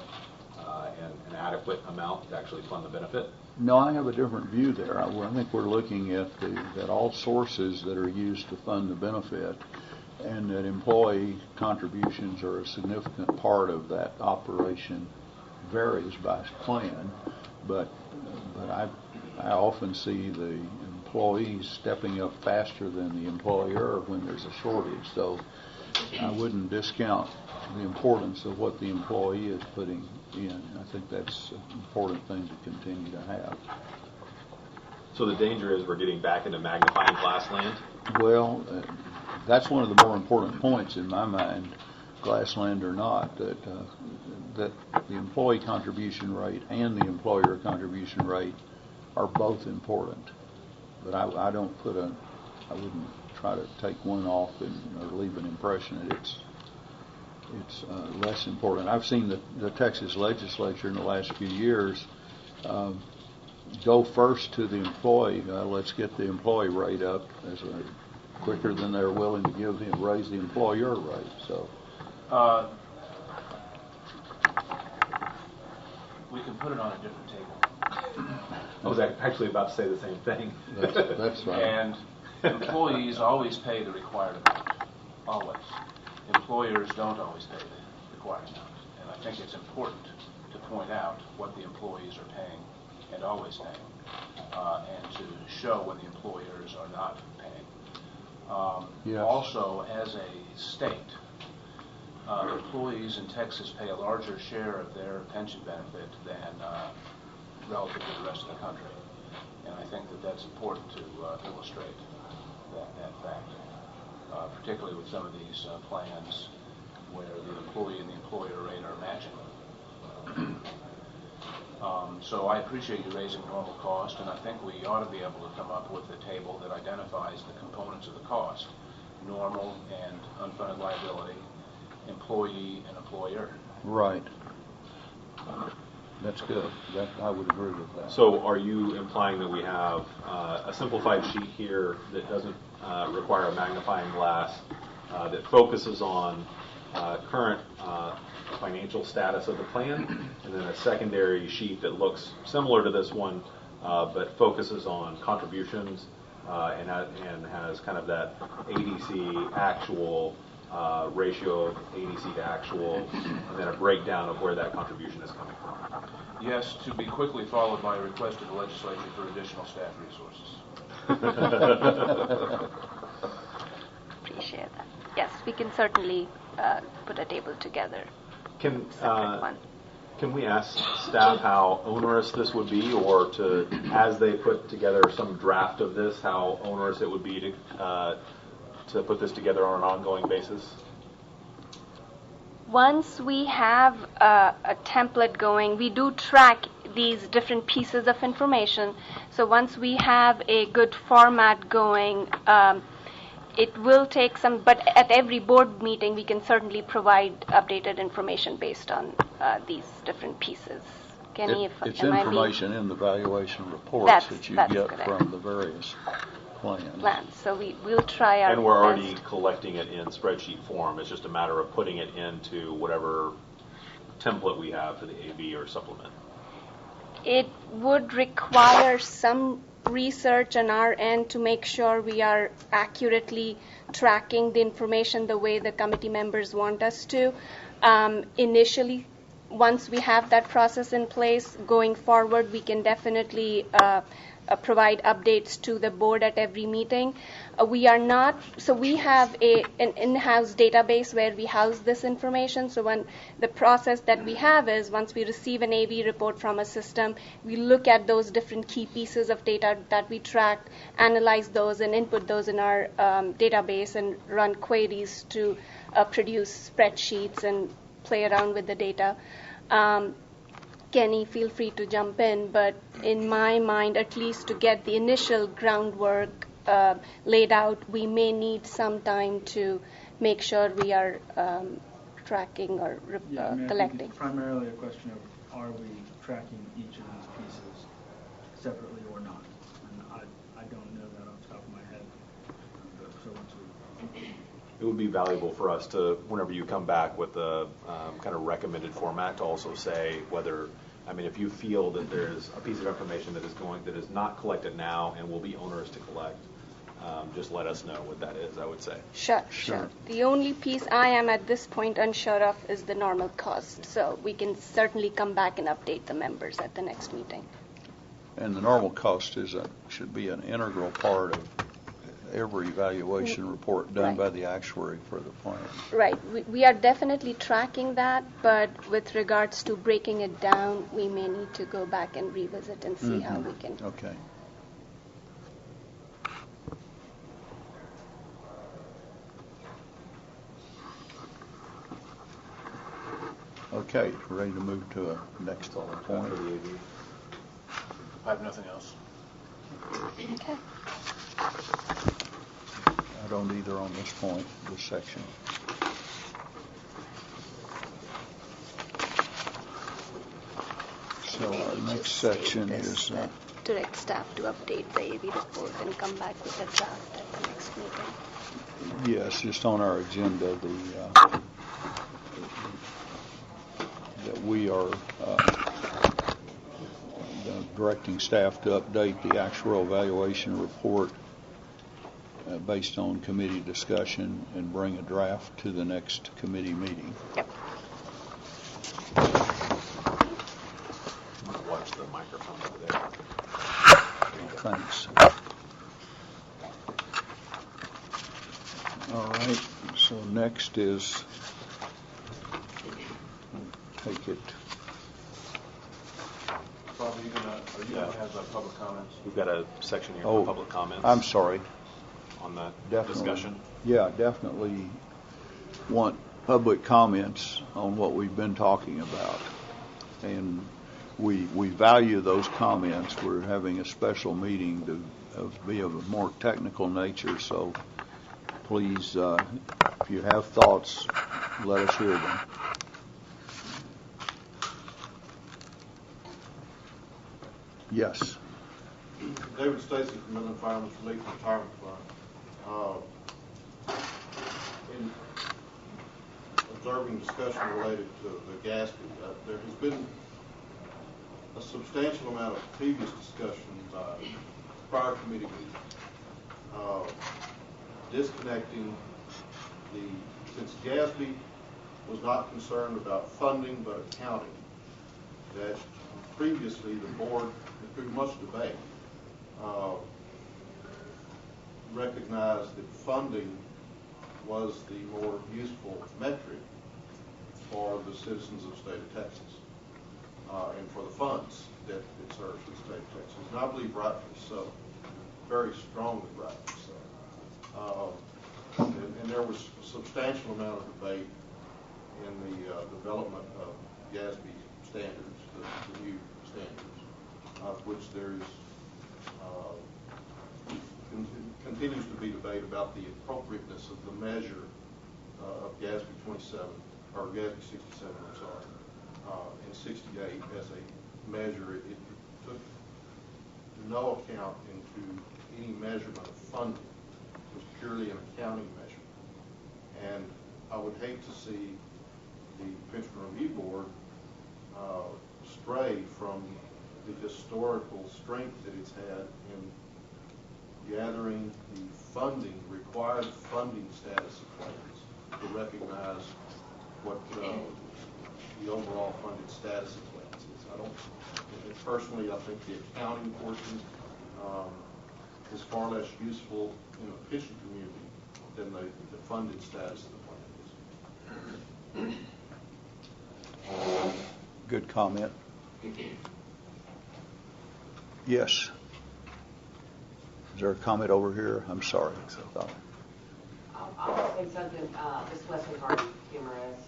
and an adequate amount to actually fund the benefit? No, I have a different view there. I think we're looking at that all sources that are used to fund the benefit, and that employee contributions are a significant part of that operation. Varies by plan, but I often see the employees stepping up faster than the employer when there's a shortage. So I wouldn't discount the importance of what the employee is putting in. I think that's an important thing to continue to have. So the danger is we're getting back into magnifying glass land? Well, that's one of the more important points in my mind, glassland or not, that the employee contribution rate and the employer contribution rate are both important. But I wouldn't try to take one off or leave an impression that it's less important. I've seen the Texas legislature in the last few years go first to the employee. Let's get the employee rate up quicker than they're willing to raise the employer rate. So. We can put it on a different table. I was actually about to say the same thing. That's right. And employees always pay the required amount. Always. Employers don't always pay the required amount. And I think it's important to point out what the employees are paying and always paying, and to show when the employers are not paying. Yes. Also, as a state, employees in Texas pay a larger share of their pension benefit than relative to the rest of the country. And I think that that's important to illustrate that fact, particularly with some of these plans where the employee and the employer rate are matching. So I appreciate you raising normal cost, and I think we ought to be able to come up with a table that identifies the components of the cost, normal and unfunded liability, employee and employer. Right. That's good. I would agree with that. So are you implying that we have a simplified sheet here that doesn't require a magnifying glass, that focuses on current financial status of the plan, and then a secondary sheet that looks similar to this one, but focuses on contributions and has kind of that ADC actual ratio of ADC to actual, and then a breakdown of where that contribution is coming from? Yes, to be quickly followed by a request to the legislature for additional staff resources. Appreciate that. Yes, we can certainly put a table together. Can Separate one. Can we ask staff how onerous this would be, or to, as they put together some draft of this, how onerous it would be to put this together on an ongoing basis? Once we have a template going, we do track these different pieces of information. So once we have a good format going, it will take some, but at every board meeting, we can certainly provide updated information based on these different pieces. Kenny, It's am I information in the valuation reports that you that's get correct. from the various plans. So we'll try our And we're already best. collecting it in spreadsheet form. It's just a matter of putting it into whatever template we have for the AB or supplement. It would require some research on our end to make sure we are accurately tracking the information the way the committee members want us to. Initially, once we have that process in place, going forward, we can definitely provide updates to the board at every meeting. We have an in-house database where we house this information. So when the process that we have is, once we receive an AV report from a system, we look at those different key pieces of data that we track, analyze those, and input those in our database and run queries to produce spreadsheets and play around with the data. Kenny, feel free to jump in, but in my mind, at least to get the initial groundwork laid out, we may need some time to make sure we are tracking or I think collecting. it's primarily a question of, are we tracking each of these pieces separately or not? And I don't know that off the top of my head. So once we it would be valuable for us to, whenever you come back with a kind of recommended format, to also say whether, I mean, if you feel that there's a piece of information that is not collected now and will be onerous to collect, just let us know what that is, I would say. Sure. The only piece I am at this point unsure of is the normal cost. So we can certainly come back and update the members at the next meeting. And the normal cost should be an integral part of every evaluation report done Right. by the actuary for the plan. Right. We are definitely tracking that, but with regards to breaking it down, we may need to go back and revisit and see how we can. Okay. Okay, ready to move to a next point. I have nothing else. Okay. I don't either on this point, this section. So our next section is Direct staff to update the AV report and come back with a draft at the next meeting. yes, just on our agenda, that we are directing staff to update the actuarial evaluation report based on committee discussion and bring a draft to the next committee meeting. Yep. Watch the microphone over there. Thanks. All right, so next is, take it. Bob, are you gonna have public comments? We've got a section here Oh, for public comments. I'm sorry. On that Definitely. discussion. Yeah, definitely want public comments on what we've been talking about. And we value those comments. We're having a special meeting to be of a more technical nature, so please, if you have thoughts, let us hear them. Yes. David Stacy from Midland Fireman's Relief Retirement Fund. In observing discussion related to the gas, there has been a substantial amount of previous discussion by prior committee meetings, disconnecting since GASB was not concerned about funding but accounting, that previously the board, through much debate, recognized that funding was the more useful metric for the citizens of the state of Texas and for the funds that it serves the state of Texas. And I believe rightfully so, very strongly rightfully so. And there was a substantial amount of debate in the development of GASB standards, the new standards, of which there is continues to be debate about the appropriateness of the measure of GASB 27, or GASB 67, I'm sorry, and 68 as a measure. It took no account into any measurement of funding. It was purely an accounting measure. And I would hate to see the Pension Review Board stray from the historical strength that it's had in gathering the funding, required funding status of plans to recognize what the overall funded status of plans is. Personally, I think the accounting portion is far less useful in the pension community than the funded status of the plan is. Good comment. Yes. Is there a comment over here? I'm sorry. I'll say something. This is Leslie Hardy, PMRS,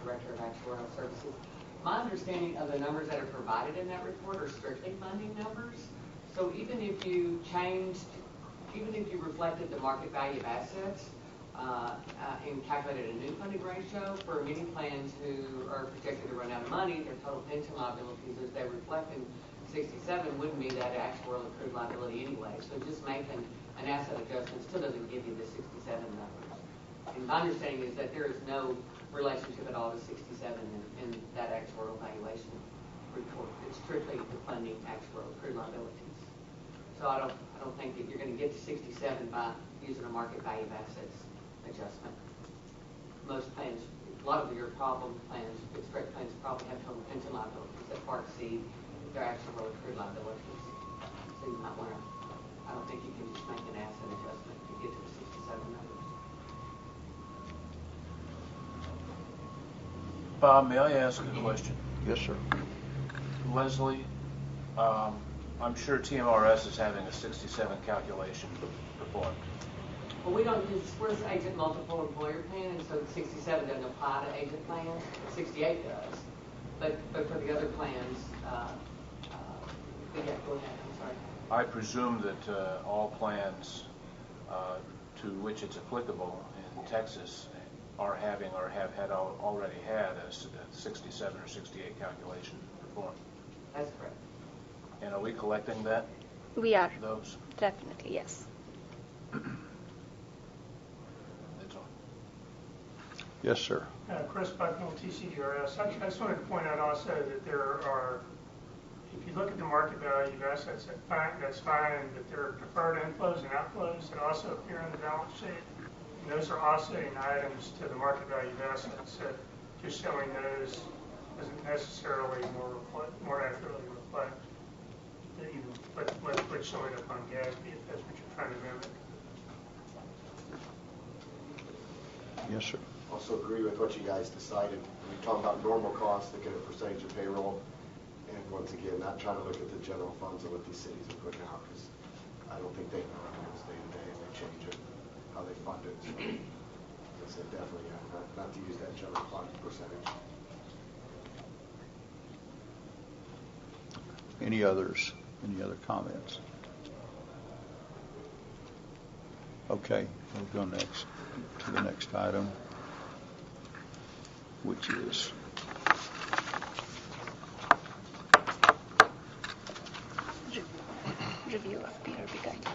Director of Actuarial Services. My understanding of the numbers that are provided in that report are strictly funding numbers. So even if you reflected the market value of assets and calculated a new funding ratio for many plans who are projected to run out of money, their total pension liabilities as they reflect in 67 wouldn't be that actuarial accrued liability anyway. So just making an asset adjustment still doesn't give you the 67 numbers. And my understanding is that there is no relationship at all to 67 in that actuarial valuation report. It's strictly the funding actuarial accrued liabilities. So I don't think that you're going to get to 67 by using a market value of assets adjustment. Most plans, a lot of your problem plans, fixed rate plans, probably have total pension liabilities that far exceed their actuarial accrued liabilities. So you might want to. I don't think you can just make an asset adjustment to get to the 67 numbers. Bob, may I ask a question? Yes, sir. Leslie, I'm sure TMRS is having a 67 calculation performed. Well, we don't use, we're an agent multiple employer plan, and so 67 doesn't apply to agent plans. 68 does. But for the other plans, yeah, go ahead, I'm sorry. I presume that all plans to which it's applicable in Texas are having or have had already had a 67 or 68 calculation performed. That's correct. And are we collecting that? We are. Those? Definitely, yes. That's all. Yes, sir. Chris Bucknell, TCDRS. I just wanted to point out also that there are, if you look at the market value of assets, that's fine, but there are deferred inflows and outflows that also appear on the balance sheet. And those are offsetting items to the market value of assets. So just showing those doesn't necessarily more accurately reflect what's showing up on GASB, if that's what you're trying to mimic. Yes, sir. Also agree with what you guys decided. We talk about normal costs, looking at percentage of payroll, and once again, not trying to look at the general funds of what these cities are putting out, because I don't think they know how it is day to day, and they change it, how they fund it. So I said definitely not to use that general fund percentage. Any others? Any other comments? Okay, we'll go next to the next item, which is Review of PRB guidelines.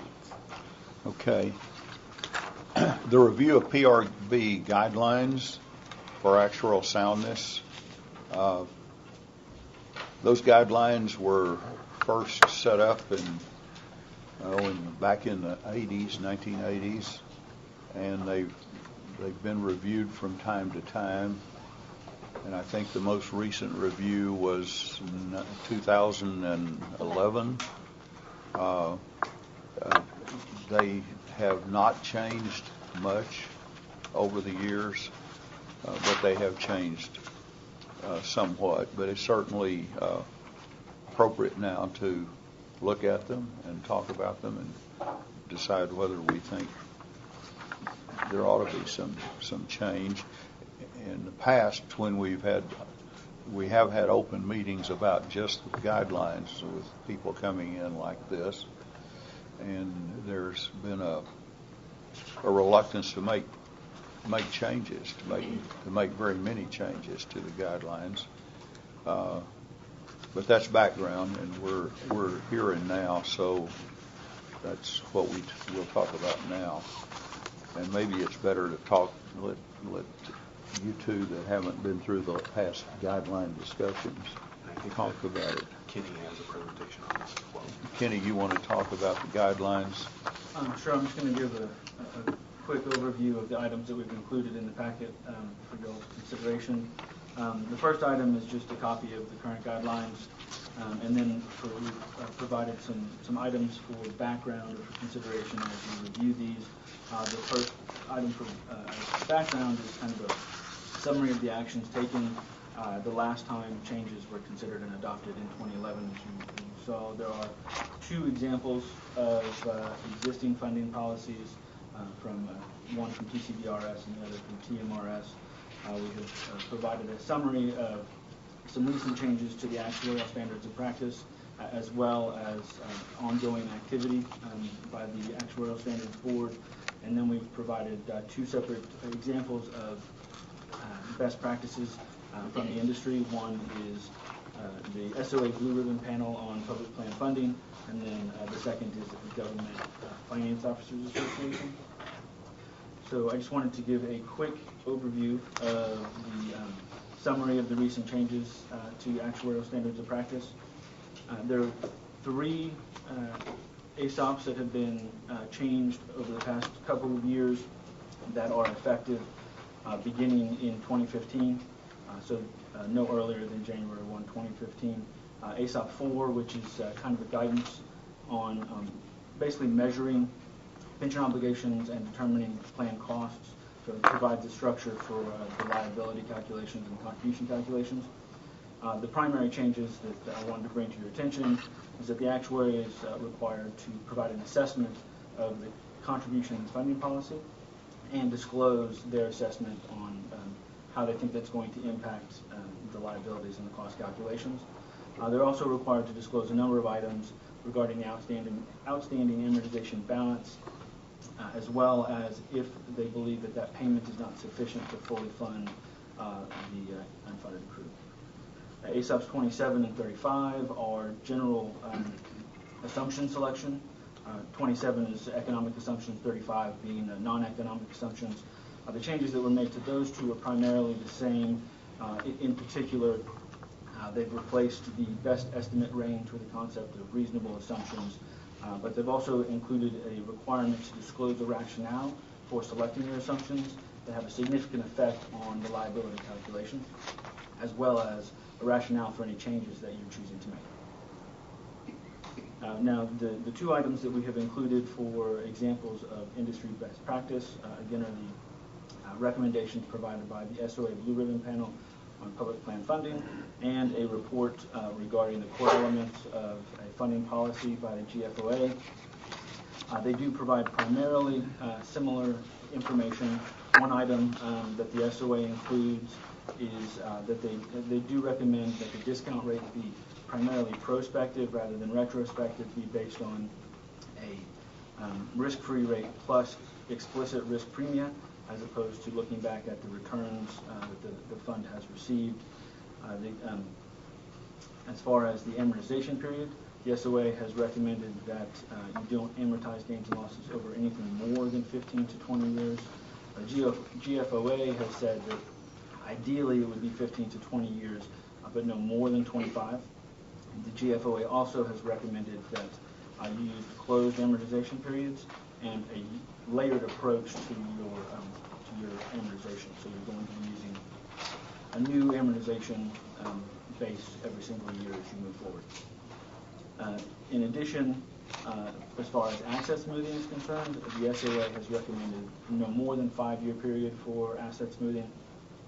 okay. The review of PRB guidelines for actuarial soundness. Those guidelines were first set up back in the 80s, 1980s, and they've been reviewed from time to time. And I think the most recent review was in 2011. They have not changed much over the years, but they have changed somewhat. But it's certainly appropriate now to look at them and talk about them and decide whether we think there ought to be some change. In the past, when we have had open meetings about just the guidelines with people coming in like this, and there's been a reluctance to make changes, to make very many changes to the guidelines. But that's background, and we're here and now, so that's what we'll talk about now. And maybe it's better to let you two that haven't been through the past guideline discussions talk about it. Kenny has a presentation on this as well. Kenny, you want to talk about the guidelines? Sure. I'm just going to give a quick overview of the items that we've included in the packet for your consideration. The first item is just a copy of the current guidelines, and then we've provided some items for background or for consideration as you review these. The first item for background is kind of a summary of the actions taken the last time changes were considered and adopted in 2011. As you saw, there are two examples of existing funding policies, one from TCDRS and the other from TMRS. We have provided a summary of some recent changes to the actuarial standards of practice, as well as ongoing activity by the Actuarial Standards Board. And then we've provided two separate examples of best practices from the industry. One is the SOA Blue Ribbon Panel on Public Plan Funding, and then the second is the Government Finance Officers Association. So I just wanted to give a quick overview of the summary of the recent changes to actuarial standards of practice. There are 3 ASOPs that have been changed over the past couple of years that are effective beginning in 2015, so no earlier than January 1, 2015. ASOP 4, which is kind of a guidance on basically measuring pension obligations and determining plan costs. So it provides a structure for the liability calculations and contribution calculations. The primary changes that I wanted to bring to your attention is that the actuary is required to provide an assessment of the contribution and funding policy and disclose their assessment on how they think that's going to impact the liabilities and the cost calculations. They're also required to disclose a number of items regarding the outstanding amortization balance, as well as if they believe that that payment is not sufficient to fully fund the unfunded accrued. ASOPs 27 and 35 are general assumption selection. 27 is economic assumptions, 35 being non-economic assumptions. The changes that were made to those 2 are primarily the same. In particular, they've replaced the best estimate range with the concept of reasonable assumptions, but they've also included a requirement to disclose the rationale for selecting your assumptions that have a significant effect on the liability calculation, as well as a rationale for any changes that you're choosing to make. Now, the 2 items that we have included for examples of industry best practice, again, are the recommendations provided by the SOA Blue Ribbon Panel on public plan funding, and a report regarding the core elements of a funding policy by the GFOA. They do provide primarily similar information. One item that the SOA includes is that they do recommend that the discount rate be primarily prospective rather than retrospective, be based on a risk-free rate plus explicit risk premia, as opposed to looking back at the returns that the fund has received. As far as the amortization period, the SOA has recommended that you don't amortize gains and losses over anything more than 15 to 20 years. GFOA has said that ideally it would be 15 to 20 years, but no more than 25. The GFOA also has recommended that you use closed amortization periods and a layered approach to your amortization. So you're going to be using a new amortization base every single year as you move forward. In addition, as far as asset smoothing is concerned, the SOA has recommended no more than 5-year period for asset smoothing.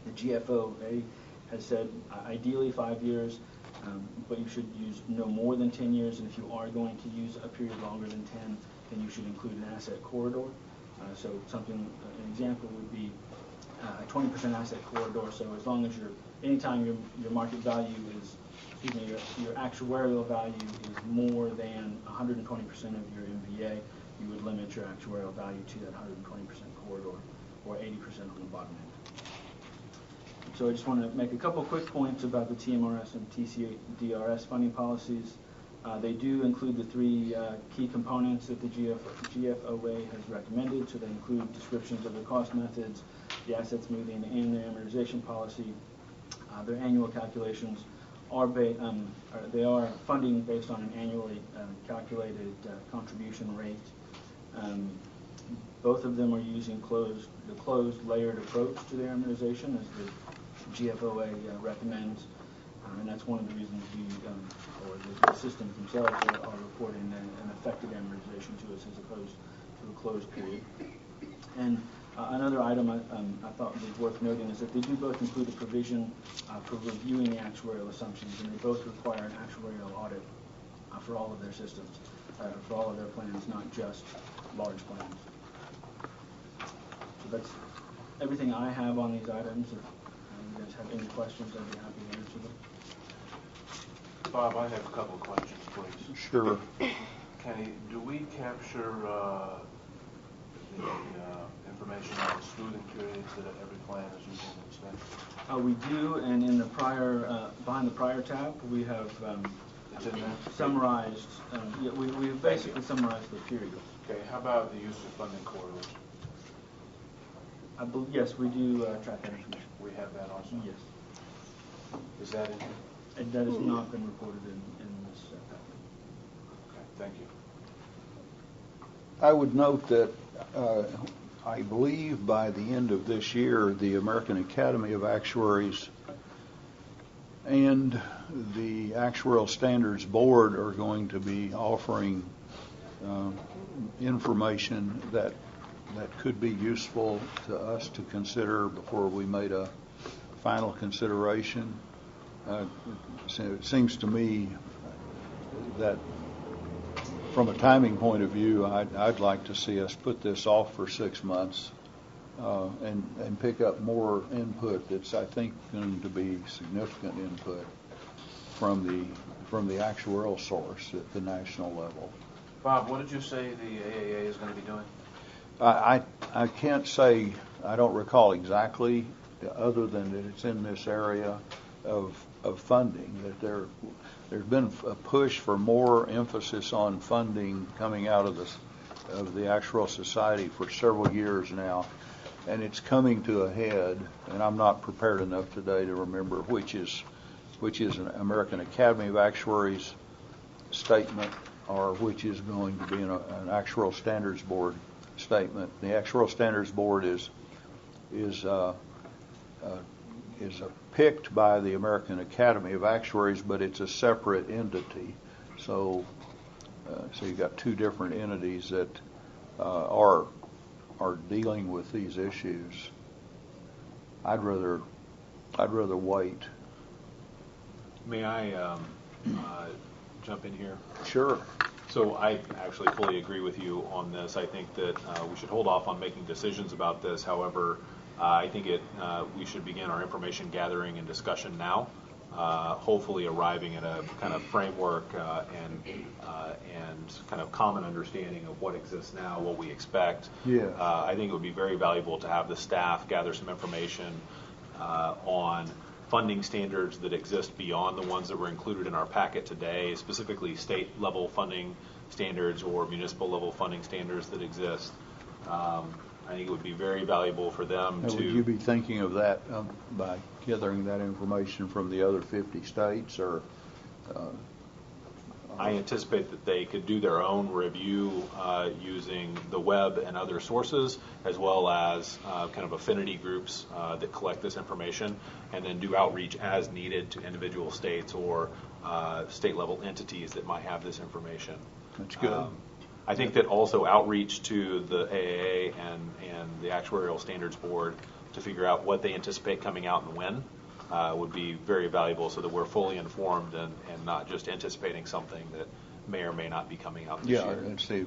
The GFOA has said ideally 5 years, but you should use no more than 10 years, and if you are going to use a period longer than 10, then you should include an asset corridor. So an example would be a 20% asset corridor. So as long as anytime your market value is, your actuarial value is more than 120% of your MVA, you would limit your actuarial value to that 120% corridor, or 80% on the bottom end. So I just want to make a couple quick points about the TMRS and TCDRS funding policies. They do include the 3 key components that the GFOA has recommended. So they include descriptions of the cost methods, the asset smoothing, and the amortization policy. Their annual calculations are they are funding based on an annually calculated contribution rate. Both of them are using the closed layered approach to their amortization, as the GFOA recommends, and that's one of the reasons the systems themselves are reporting an effective amortization to us as opposed to a closed period. And another item I thought was worth noting is that they do both include a provision for reviewing the actuarial assumptions, and they both require an actuarial audit for all of their systems, for all of their plans, not just large plans. So that's everything I have on these items. If you guys have any questions, I'd be happy to answer them. Bob, I have a couple of questions, please. Sure. Kenny, do we capture the information on the smoothing periods that every plan is using instead? We do, and in the prior, behind the prior tab, we have It's in there? summarized. We've basically summarized the periods. Okay, how about the use of funding corridors? Yes, we do track that information. We have that also? Yes. Is that in here? And that has not been reported in this packet. Okay, thank you. I would note that I believe by the end of this year, the American Academy of Actuaries and the Actuarial Standards Board are going to be offering information that could be useful to us to consider before we made a final consideration. So it seems to me that from a timing point of view, I'd like to see us put this off for 6 months and pick up more input that's, I think, going to be significant input from the actuarial source at the national level. Bob, what did you say the AAA is going to be doing? I can't say, I don't recall exactly, other than that it's in this area of funding, that there's been a push for more emphasis on funding coming out of the Actuarial Society for several years now, and it's coming to a head, and I'm not prepared enough today to remember which is an American Academy of Actuaries statement or which is going to be an Actuarial Standards Board statement. The Actuarial Standards Board is picked by the American Academy of Actuaries, but it's a separate entity. So you've got two different entities that are dealing with these issues. I'd rather wait. May I jump in here? Sure. So I actually fully agree with you on this. I think that we should hold off on making decisions about this. However, I think we should begin our information gathering and discussion now, hopefully arriving at a kind of framework and kind of common understanding of what exists now, what we expect. Yeah. I think it would be very valuable to have the staff gather some information on funding standards that exist beyond the ones that were included in our packet today, specifically state-level funding standards or municipal-level funding standards that exist. I think it would be very valuable for them to... Would you be thinking of that by gathering that information from the other 50 states, or... I anticipate that they could do their own review using the web and other sources, as well as kind of affinity groups that collect this information, and then do outreach as needed to individual states or state-level entities that might have this information. That's good. I think that also outreach to the AAA and the Actuarial Standards Board to figure out what they anticipate coming out and when would be very valuable, so that we're fully informed and not just anticipating something that may or may not be coming out this year. Yeah, and see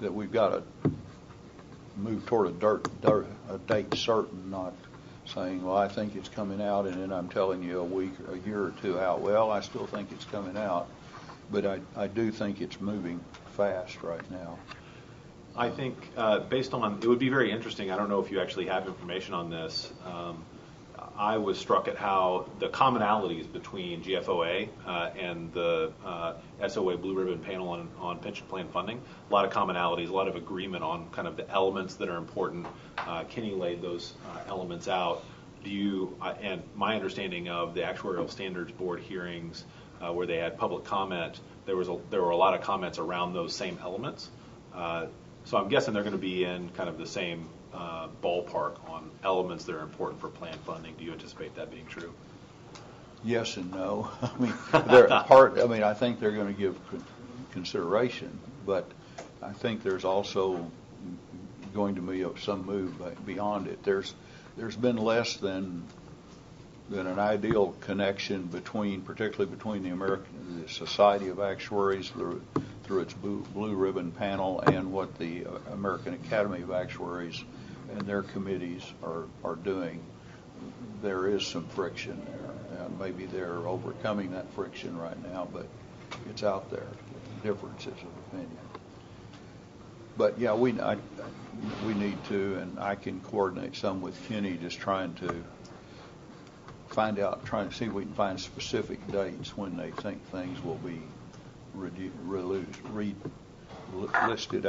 that we've got to move toward a date certain, not saying, well, I think it's coming out, and then I'm telling you a year or two out, well, I still think it's coming out. But I do think it's moving fast right now. I think based on, it would be very interesting, I don't know if you actually have information on this, I was struck at how the commonalities between GFOA and the SOA Blue Ribbon Panel on pension plan funding, a lot of commonalities, a lot of agreement on kind of the elements that are important. Kenny laid those elements out. And my understanding of the Actuarial Standards Board hearings where they had public comment, there were a lot of comments around those same elements. So I'm guessing they're going to be in kind of the same ballpark on elements that are important for plan funding. Do you anticipate that being true? Yes and no. I mean, I think they're going to give consideration, but I think there's also going to be some move beyond it. There's been less than an ideal connection particularly between the Society of Actuaries through its Blue Ribbon Panel and what the American Academy of Actuaries and their committees are doing. There is some friction there, and maybe they're overcoming that friction right now, but it's out there, differences of opinion. But yeah, we need to, and I can coordinate some with Kenny, just trying to see if we can find specific dates when they think things will be listed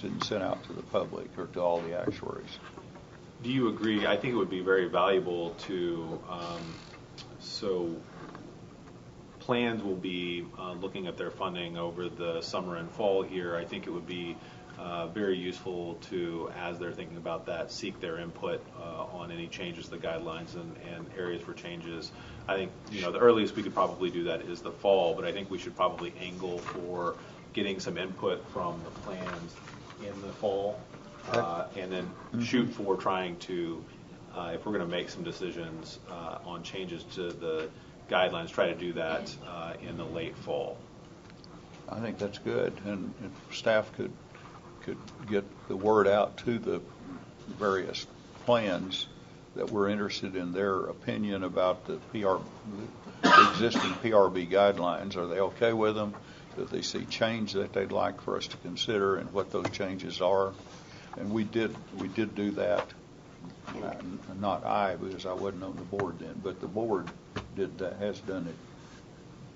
and sent out to the public or to all the actuaries. Do you agree? I think it would be very valuable to, so plans will be looking at their funding over the summer and fall here. I think it would be very useful to, as they're thinking about that, seek their input on any changes to the guidelines and areas for changes. I think, the earliest we could probably do that is the fall, but I think we should probably angle for getting some input from the plans in the fall, and then shoot for trying to, if we're going to make some decisions on changes to the guidelines, try to do that in the late fall. I think that's good, and if staff could get the word out to the various plans that we're interested in their opinion about the existing PRB guidelines. Are they okay with them? Do they see change that they'd like for us to consider, and what those changes are? And we did do that. Not I, because I wasn't on the board then, but the board has done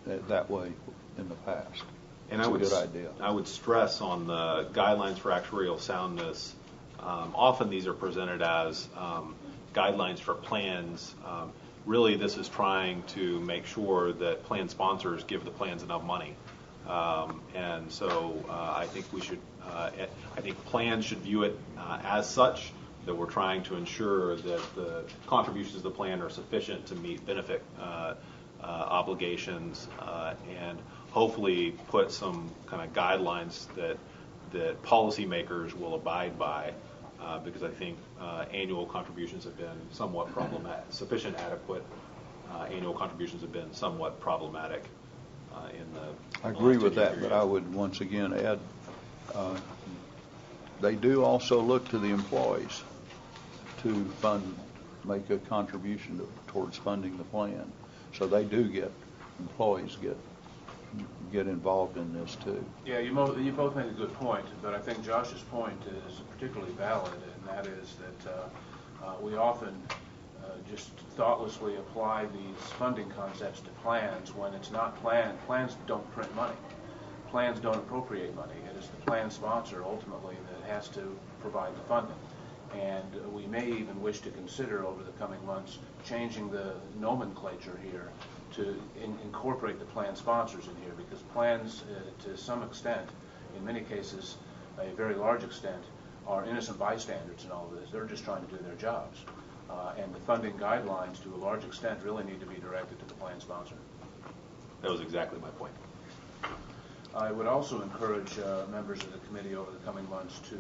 it that way in the past. And it's a good idea. I would stress on the guidelines for actuarial soundness. Often these are presented as guidelines for plans. Really, this is trying to make sure that plan sponsors give the plans enough money. And so I think we should. I think plans should view it as such, that we're trying to ensure that the contributions to the plan are sufficient to meet benefit obligations, and hopefully put some kind of guidelines that policymakers will abide by, because I think annual contributions have been somewhat problematic. Sufficient, adequate annual contributions have been somewhat problematic in the. I agree with that, period. but I would once again add, they do also look to the employees to make a contribution towards funding the plan. So they do employees get involved in this too. Yeah, you both make a good point, but I think Josh's point is particularly valid, and that is that we often just thoughtlessly apply these funding concepts to plans when it's not planned. Plans don't print money. Plans don't appropriate money. It is the plan sponsor ultimately that has to provide the funding. And we may even wish to consider over the coming months changing the nomenclature here to incorporate the plan sponsors in here, because plans, to some extent, in many cases, a very large extent, are innocent bystanders in all of this. They're just trying to do their jobs. And the funding guidelines, to a large extent, really need to be directed to the plan sponsor. That was exactly my point. I would also encourage members of the committee over the coming months to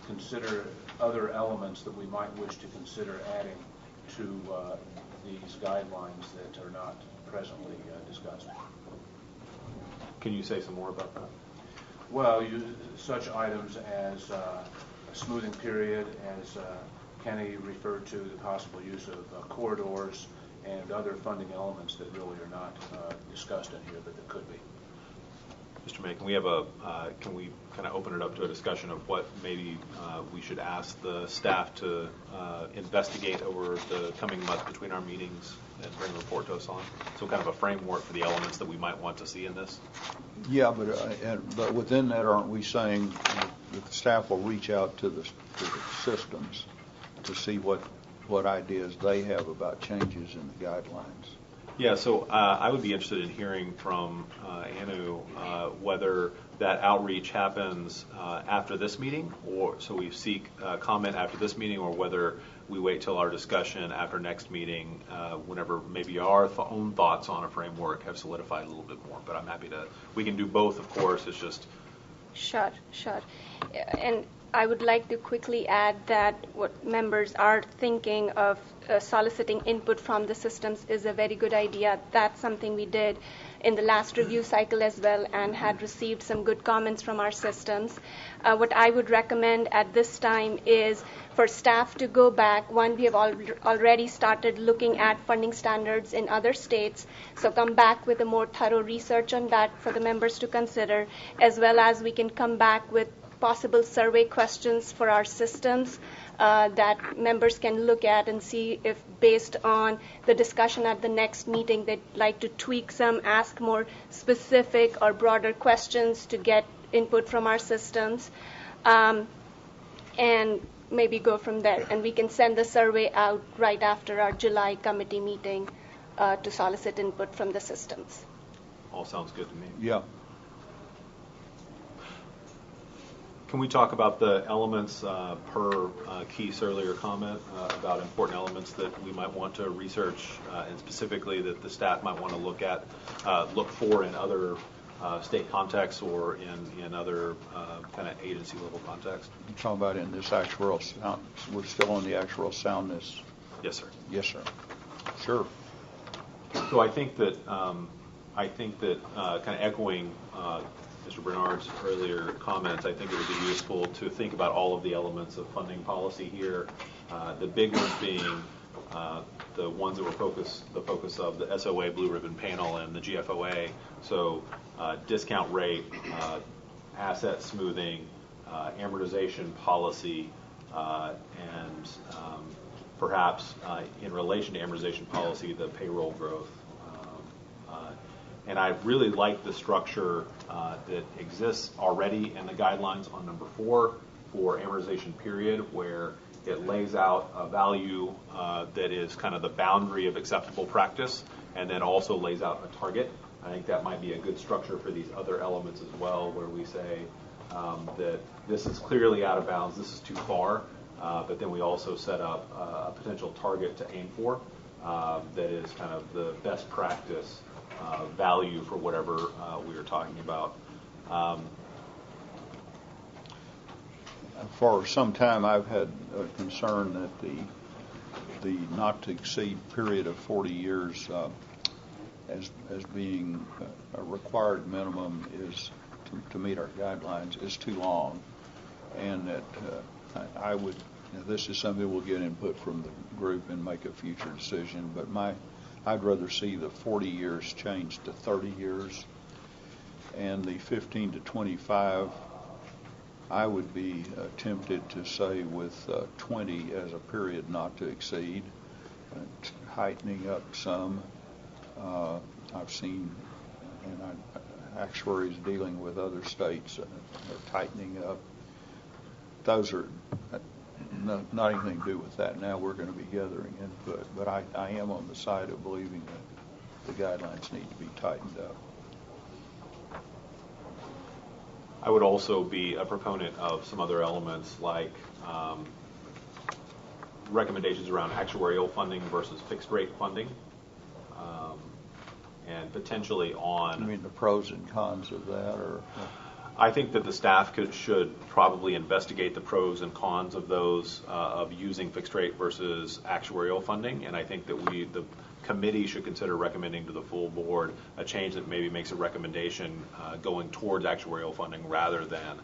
consider other elements that we might wish to consider adding to these guidelines that are not presently discussed. Can you say some more about that? Well, such items as a smoothing period, as Kenny referred to, the possible use of corridors and other funding elements that really are not discussed in here, but that could be. Mr. May, can we kind of open it up to a discussion of what maybe we should ask the staff to investigate over the coming month between our meetings and bring a report to us on? So kind of a framework for the elements that we might want to see in this? Yeah, but within that, aren't we saying that the staff will reach out to the systems to see what ideas they have about changes in the guidelines? Yeah, so I would be interested in hearing from Anu whether that outreach happens after this meeting, or so we seek comment after this meeting, or whether we wait till our discussion after next meeting, whenever maybe our own thoughts on a framework have solidified a little bit more. But I'm happy we can do both, of course. It's just. Sure. And I would like to quickly add that what members are thinking of soliciting input from the systems is a very good idea. That's something we did in the last review cycle as well, and had received some good comments from our systems. What I would recommend at this time is for staff to go back. One, we have already started looking at funding standards in other states, so come back with a more thorough research on that for the members to consider, as well as we can come back with possible survey questions for our systems that members can look at and see if, based on the discussion at the next meeting, they'd like to tweak some, ask more specific or broader questions to get input from our systems. And maybe go from there. And we can send the survey out right after our July committee meeting to solicit input from the systems. All sounds good to me. Yeah. Can we talk about the elements per Keith's earlier comment about important elements that we might want to research and specifically that the staff might want to look for in other state contexts or in other kind of agency level contexts? You're talking about in this actuarial sound, we're still on the actuarial soundness. Yes, sir. Yes, sir. Sure. So I think that kind of echoing Mr. Bernard's earlier comments, I think it would be useful to think about all of the elements of funding policy here. The big ones being the ones that were the focus of the SOA Blue Ribbon Panel and the GFOA. So discount rate, asset smoothing, amortization policy, and perhaps in relation to amortization policy, the payroll growth. And I really like the structure that exists already in the guidelines on number 4 for amortization period, where it lays out a value that is kind of the boundary of acceptable practice, and then also lays out a target. I think that might be a good structure for these other elements as well, where we say that this is clearly out of bounds, this is too far, but then we also set up a potential target to aim for that is kind of the best practice value for whatever we are talking about. For some time, I've had a concern that the not to exceed period of 40 years as being a required minimum is to meet our guidelines is too long, and that I would. This is something we'll get input from the group and make a future decision. But I'd rather see the 40 years changed to 30 years, and the 15 to 25. I would be tempted to say with 20 as a period not to exceed, heightening up some. I've seen, and actuaries dealing with other states are tightening up. Those are not anything to do with that. Now we're going to be gathering input, but I am on the side of believing that the guidelines need to be tightened up. I would also be a proponent of some other elements like recommendations around actuarial funding versus fixed rate funding, and potentially on. You mean the pros and cons of that, or? I think that the staff should probably investigate the pros and cons of those of using fixed rate versus actuarial funding, and I think that the committee should consider recommending to the full board a change that maybe makes a recommendation going towards actuarial funding rather than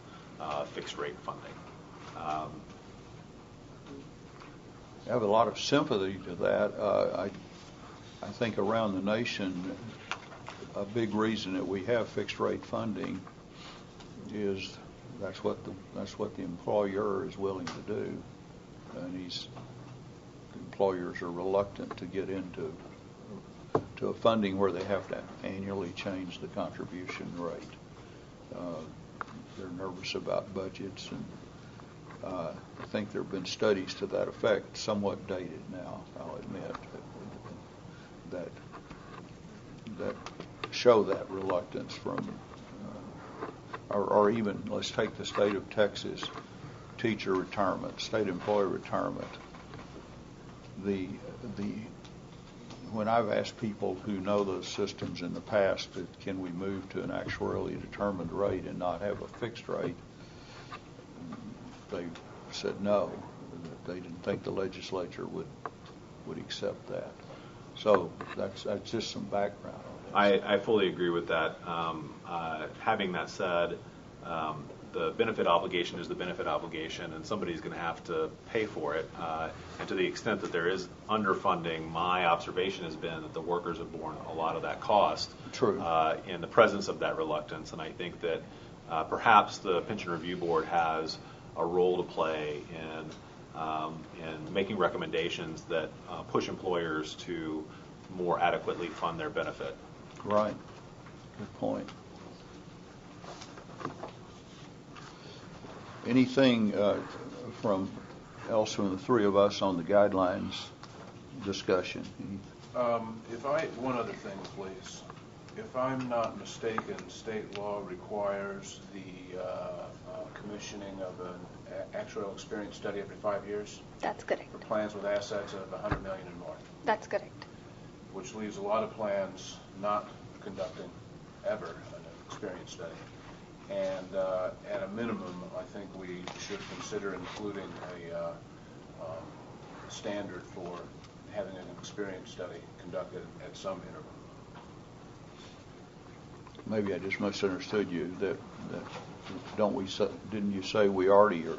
fixed rate funding. I have a lot of sympathy to that. I think around the nation, a big reason that we have fixed rate funding is that's what the employer is willing to do, and employers are reluctant to get into a funding where they have to annually change the contribution rate. They're nervous about budgets, and I think there have been studies to that effect, somewhat dated now, I'll admit, that show that reluctance from, or even, let's take the state of Texas, teacher retirement, state employee retirement. When I've asked people who know those systems in the past, can we move to an actuarially determined rate and not have a fixed rate, they said no, that they didn't think the legislature would accept that. So that's just some background. I fully agree with that. Having that said, the benefit obligation is the benefit obligation, and somebody's going to have to pay for it. And to the extent that there is underfunding, my observation has been that the workers have borne a lot of that cost. True. In the presence of that reluctance. And I think that perhaps the Pension Review Board has a role to play in making recommendations that push employers to more adequately fund their benefit. Right. Good point. Anything from else from the three of us on the guidelines discussion? One other thing, please. If I'm not mistaken, state law requires the commissioning of an actuarial experience study every 5 years That's correct. for plans with assets of $100 million and more, That's correct. which leaves a lot of plans not conducting ever an experience study. And at a minimum, I think we should consider including a standard for having an experience study conducted at some interval. Maybe I just misunderstood you. That didn't you say we already are?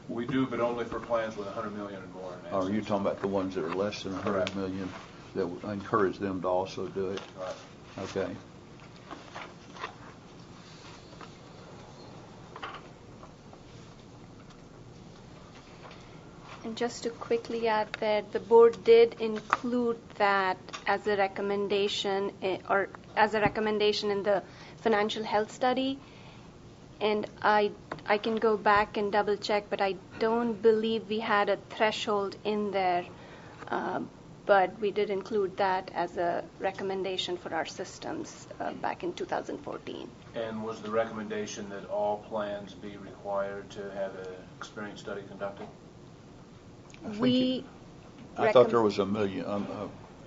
We do, but only for plans with $100 million and more in assets. Are you talking about the ones that are less than $100 Correct. million? That would encourage them to also do it. Right. Okay. And just to quickly add that the board did include that as a recommendation in the financial health study. And I can go back and double check, but I don't believe we had a threshold in there. But we did include that as a recommendation for our systems back in 2014. And was the recommendation that all plans be required to have an experience study conducted? I thought there was $1 million.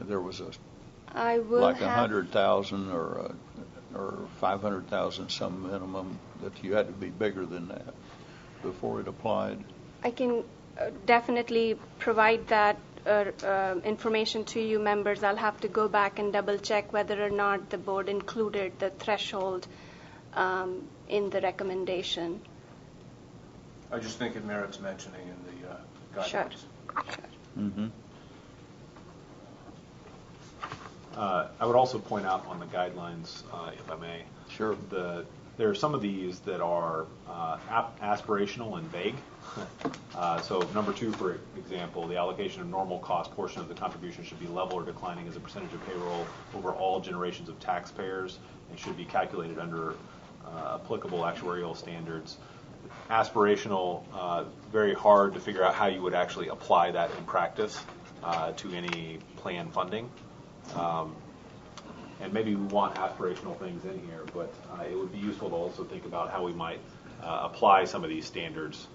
There was I will like have 100,000 or 500,000 some minimum that you had to be bigger than that before it applied. I can definitely provide that information to you members. I'll have to go back and double check whether or not the board included the threshold in the recommendation. I just think it merits mentioning in the guidelines. Sure. Mm-hmm. I would also point out on the guidelines, if I may, Sure. there are some of these that are aspirational and vague. So number 2, for example, the allocation of normal cost portion of the contribution should be level or declining as a percentage of payroll over all generations of taxpayers and should be calculated under applicable actuarial standards. Aspirational, very hard to figure out how you would actually apply that in practice to any plan funding. And maybe we want aspirational things in here, but it would be useful to also think about how we might apply some of these standards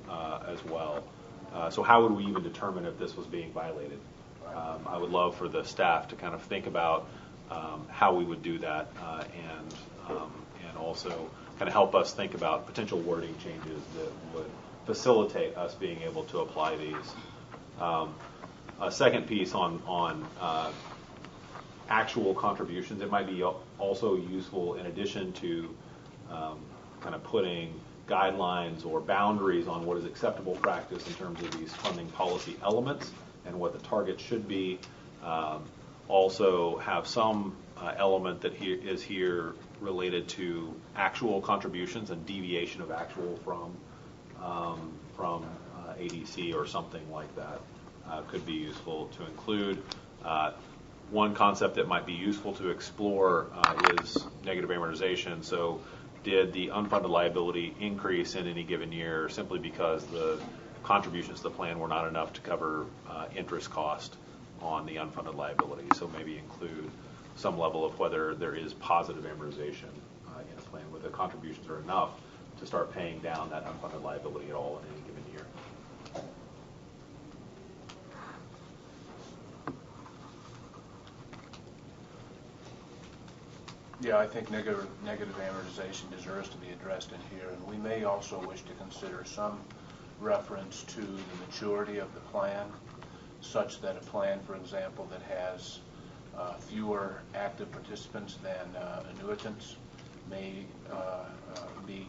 as well. So how would we even determine if this was being violated? I would love for the staff to kind of think about how we would do that and also kind of help us think about potential wording changes that would facilitate us being able to apply these. A second piece on actual contributions, it might be also useful in addition to kind of putting guidelines or boundaries on what is acceptable practice in terms of these funding policy elements and what the target should be. Also have some element that is here related to actual contributions and deviation of actual from ADC or something like that could be useful to include. One concept that might be useful to explore is negative amortization. So did the unfunded liability increase in any given year simply because the contributions to the plan were not enough to cover interest cost on the unfunded liability? So maybe include some level of whether there is positive amortization in a plan where the contributions are enough to start paying down that unfunded liability at all in any given year. Yeah, I think negative amortization deserves to be addressed in here, and we may also wish to consider some reference to the maturity of the plan, such that a plan, for example, that has fewer active participants than annuitants may be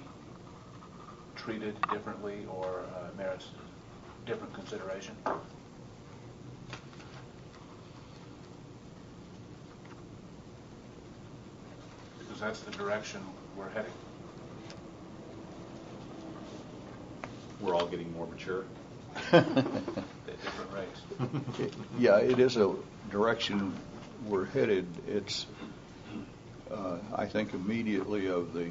treated differently or merits different consideration. Because that's the direction we're heading. We're all getting more mature. At different rates. Yeah, it is a direction we're headed. It's, I think, immediately of the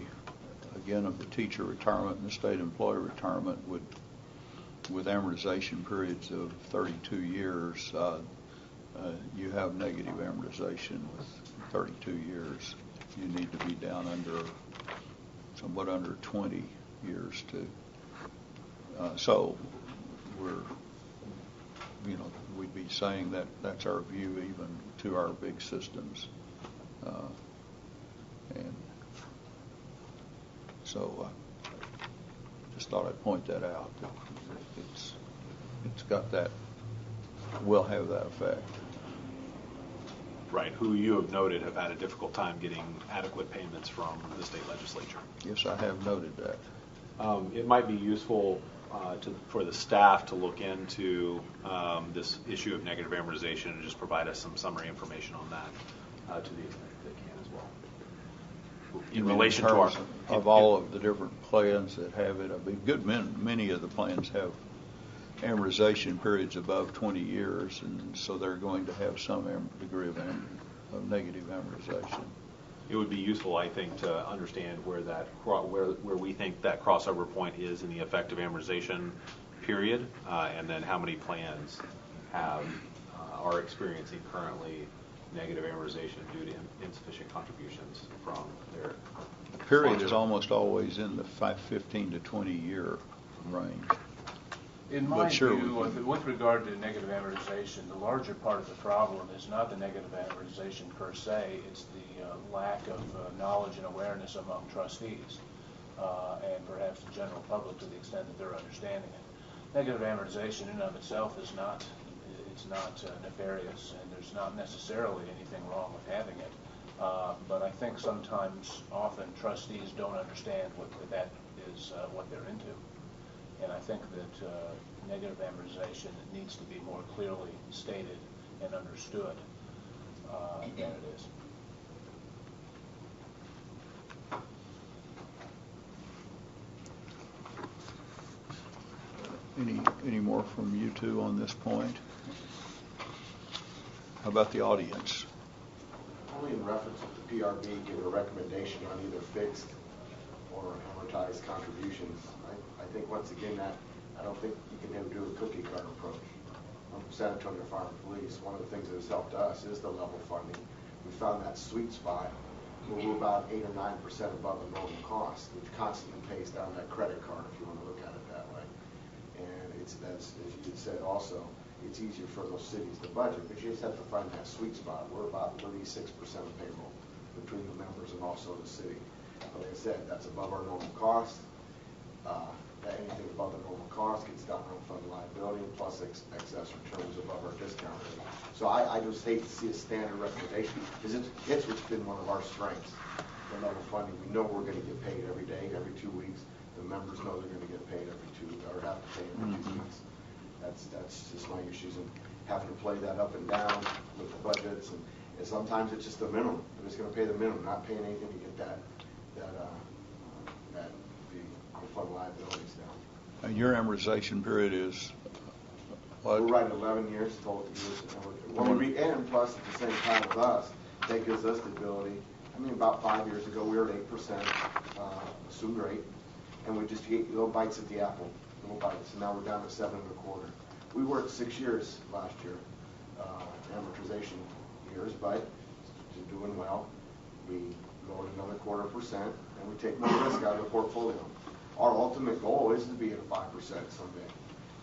teacher retirement and the state employee retirement would with amortization periods of 32 years, you have negative amortization with 32 years. You need to be down somewhat under 20 years to. So we'd be saying that that's our view even to our big systems. And so just thought I'd point that out. It's got that, will have that effect. Right, who you have noted have had a difficult time getting adequate payments from the state legislature. Yes, I have noted that. It might be useful for the staff to look into this issue of negative amortization and just provide us some summary information on that to the extent they can as well. In relation to our... Of all of the different plans that have it, I mean, many of the plans have amortization periods above 20 years, and so they're going to have some degree of negative amortization. It would be useful, I think, to understand where we think that crossover point is in the effective amortization period, and then how many plans are experiencing currently negative amortization due to insufficient contributions from their The period is almost always in the 15 to 20 year range. In my view, with regard to negative amortization, the larger part of the problem is not the negative amortization per se, it's the lack of knowledge and awareness among trustees and perhaps the general public to the extent that they're understanding it. Negative amortization in and of itself is not nefarious, and there's not necessarily anything wrong with having it. But I think often trustees don't understand that is what they're into. And I think that negative amortization needs to be more clearly stated and understood than it is. Any more from you two on this point? How about the audience? Only in reference to the PRB give a recommendation on either fixed or amortized contributions. I think once again that I don't think you can ever do a cookie cutter approach. I'm from San Antonio Fire and Police. One of the things that has helped us is the level funding. We found that sweet spot where we're about 8 or 9% above the normal cost, which constantly pays down that credit card if you want to look at it that way. And that's, as you had said also, it's easier for those cities to budget, but you just have to find that sweet spot. We're about 36% of payroll between the members and also the city. But like I said, that's above our normal cost. Anything above the normal cost gets down on fund liability plus excess returns above our discount rate. So I just hate to see a standard recommendation because it's what's been one of our strengths. The level funding, we know we're going to get paid every day, every 2 weeks. The members know they're going to get paid every or have to pay every 2 weeks. That's just my issues and having to play that up and down with the budgets and sometimes it's just the minimum. We're just going to pay the minimum, not paying anything to get the fund liabilities down. And your amortization period is what? We're right at 11 years, 12 years. And plus, at the same time with us, that gives us the ability. I mean, about 5 years ago, we were at 8% assumed rate, and we just ate little bites at the apple, little bites. And now we're down to 7 1/4. We were at 6 years last year, amortization years, but doing well. We lowered another 1/4%, and we take more risk out of the portfolio. Our ultimate goal is to be at 5% someday.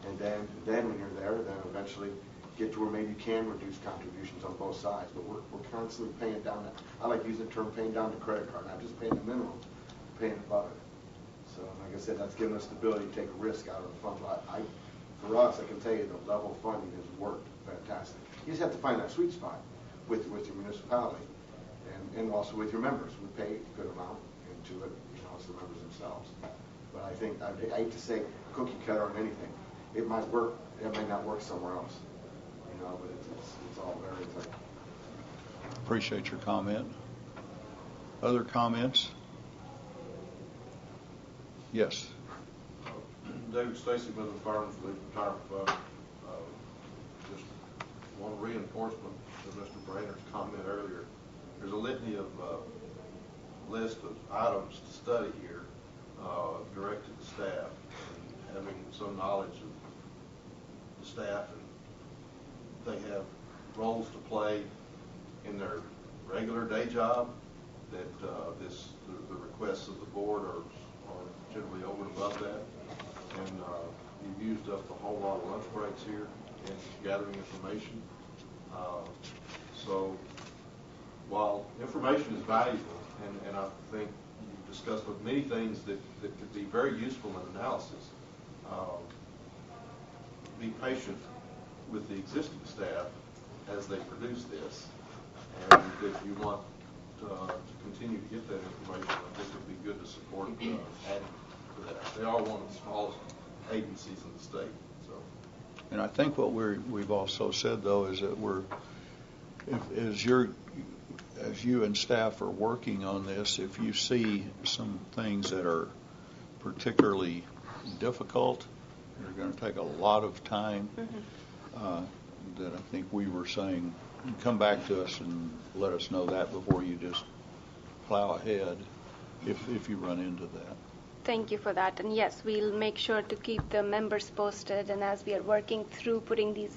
And then when you're there, then eventually get to where maybe you can reduce contributions on both sides. But we're constantly paying down that. I like using the term paying down the credit card, not just paying the minimum, paying above it. So like I said, that's given us the ability to take a risk out of the fund. For us, I can tell you the level funding has worked fantastic. You just have to find that sweet spot with your municipality and also with your members. We pay a good amount into it, as the members themselves. But I think, I hate to say cookie cutter on anything. It might work, it might not work somewhere else. But it's all very clear. Appreciate your comment. Other comments? Yes. David Stacy with the Fire and Police Retirement Fund. Just one reinforcement of Mr. Brainer's comment earlier. There's a litany of list of items to study here directed to staff and having some knowledge of the staff, and they have roles to play in their regular day job, that the requests of the board are generally over and above that. And you've used up a whole lot of lunch breaks here in gathering information. So while information is valuable, and I think you've discussed many things that could be very useful in analysis, be patient with the existing staff as they produce this. And if you want to continue to get that information, I think it would be good to support adding to that. They are one of the smallest agencies in the state. So. And I think what we've also said, though, is that as you and staff are working on this, if you see some things that are particularly difficult, that are going to take a lot of time, that I think we were saying, come back to us and let us know that before you just plow ahead if you run into that. Thank you for that. And yes, we'll make sure to keep the members posted. And as we are working through putting these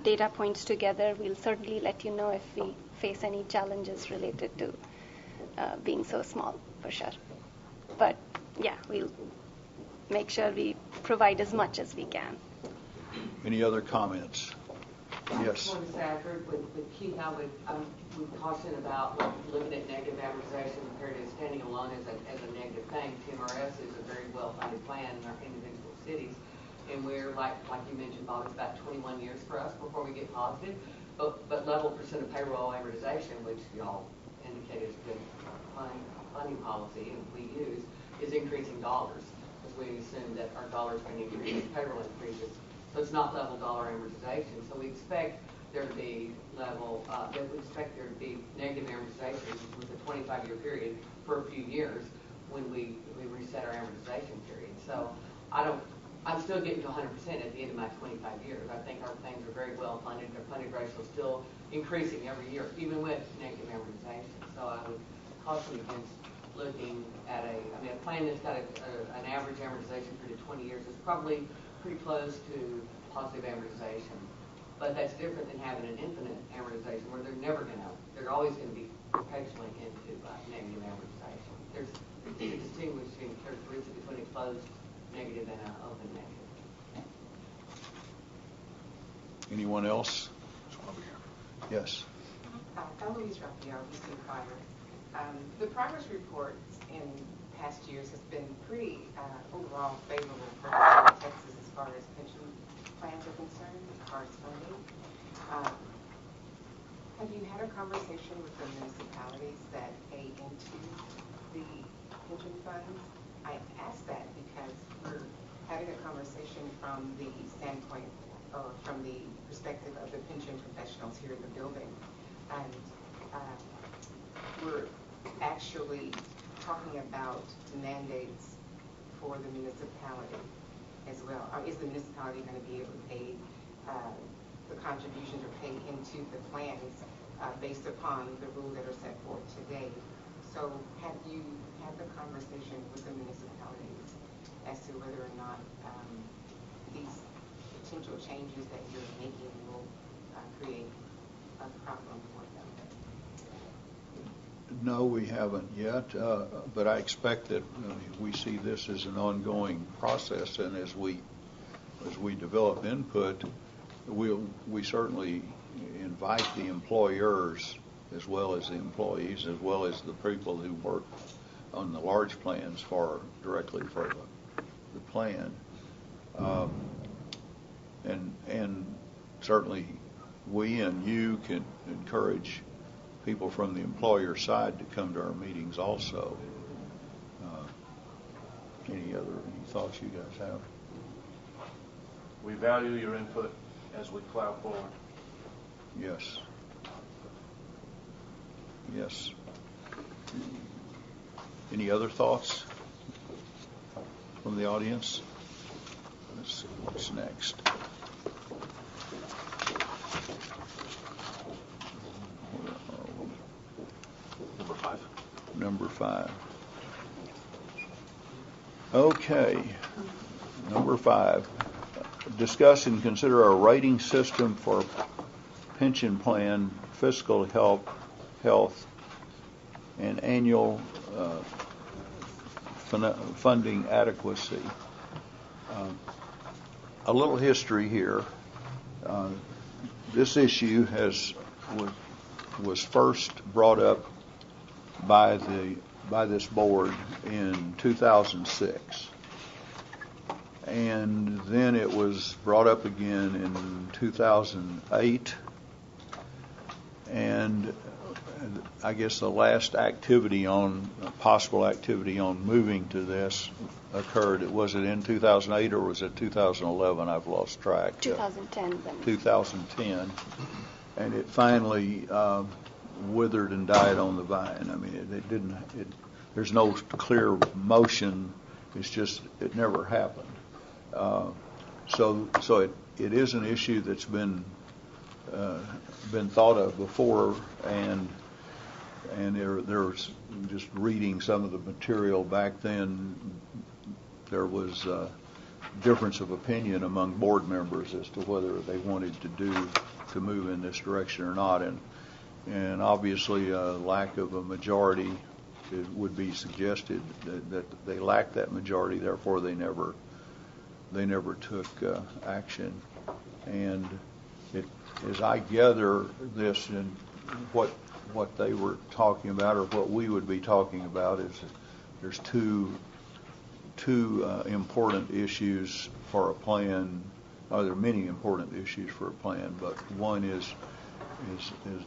data points together, we'll certainly let you know if we face any challenges related to being so small, for sure. But yeah, we'll make sure we provide as much as we can. Any other comments? I Yes. just want to say, I agree with Keith. I would caution about looking at negative amortization compared to standing alone as a negative thing. TMRS is a very well-funded plan in our individual cities, and we're like you mentioned, Bob, it's about 21 years for us before we get positive. But level percent of payroll amortization, which y'all indicated is a good funding policy, and we use, is increasing dollars, because we assume that our dollars can increase as payroll increases. So it's not level dollar amortization. So we expect there to be negative amortization with a 25-year period for a few years when we reset our amortization period. So I'm still getting to 100% at the end of my 25 years. I think our things are very well funded. Their funded ratio is still increasing every year, even with negative amortization. So I would caution against looking at a plan that's got an average amortization period of 20 years is probably pretty close to positive amortization. But that's different than having an infinite amortization where they're always going to be perpetually into negative amortization. There's a distinguishing characteristic between a closed negative and an open negative. Anyone else? Yes. Eloise Raphael, Houston Fire. The progress reports in past years has been pretty overall favorable for Texas as far as pension plans are concerned, as far as funding. Have you had a conversation with the municipalities that pay into the pension funds? I ask that because we're having a conversation from the standpoint or from the perspective of the pension professionals here in the building. And we're actually talking about mandates for the municipality as well. Is the municipality going to be able to pay the contributions or pay into the plans based upon the rules that are set forth today? So have you had the conversation with the municipalities as to whether or not these potential changes that you're making will create a problem for them? No, we haven't yet, but I expect that we see this as an ongoing process, and as we develop input, we certainly invite the employers as well as the employees, as well as the people who work on the large plans directly for the plan, and certainly we and you can encourage people from the employer side to come to our meetings also. Any thoughts you guys have? We value your input as we plow forward. Yes. Yes. Any other thoughts from the audience? Let's see what's next. Number 5. Okay. Number 5. discuss and consider a rating system for pension plan, fiscal health, and annual funding adequacy. A little history here. This issue was first brought up by this board in 2006, and then it was brought up again in 2008, and I guess the last possible activity on moving to this occurred. Was it in 2008 or was it 2011? I've lost track. 2010 then. 2010, and it finally withered and died on the vine. I mean, there's no clear motion. It's just it never happened. So it is an issue that's been thought of before, and there's just reading some of the material back then. There was a difference of opinion among board members as to whether they wanted to move in this direction or not, and obviously a lack of a majority would be suggested that they lacked that majority, therefore they never took action. And as I gather this, and what they were talking about, or what we would be talking about, is that there's two important issues for a plan. There are many important issues for a plan, but one is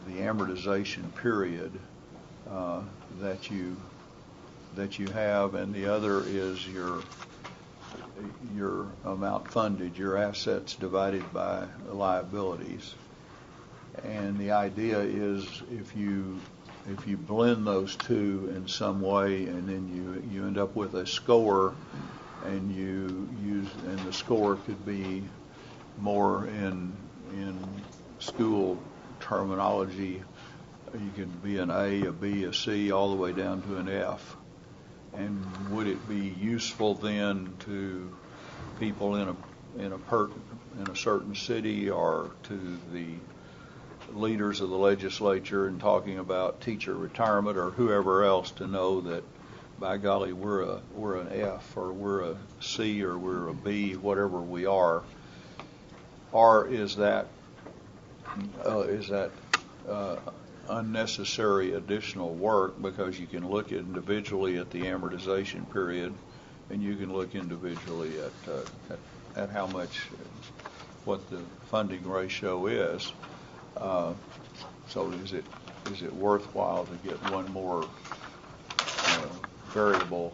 the amortization period that you have, and the other is your amount funded, your assets divided by liabilities. And the idea is if you blend those two in some way, and then you end up with a score, and and the score could be more in school terminology. You could be an A, a B, a C, all the way down to an F. And would it be useful then to people in a certain city, or to the leaders of the legislature and talking about teacher retirement or whoever else, to know that, by golly, we're an F, or we're a C, or we're a B, whatever we are? Or is that unnecessary additional work, because you can look individually at the amortization period, and you can look individually at how much, what the funding ratio is. So is it worthwhile to get one more variable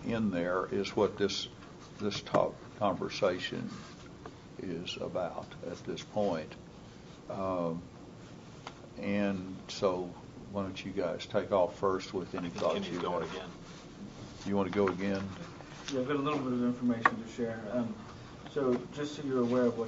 in there, is what this talk conversation is about at this point. And so why don't you guys take off first with any thoughts you going have. again. You want to go again? Yeah, I've got a little bit of information to share. So just so you're aware of what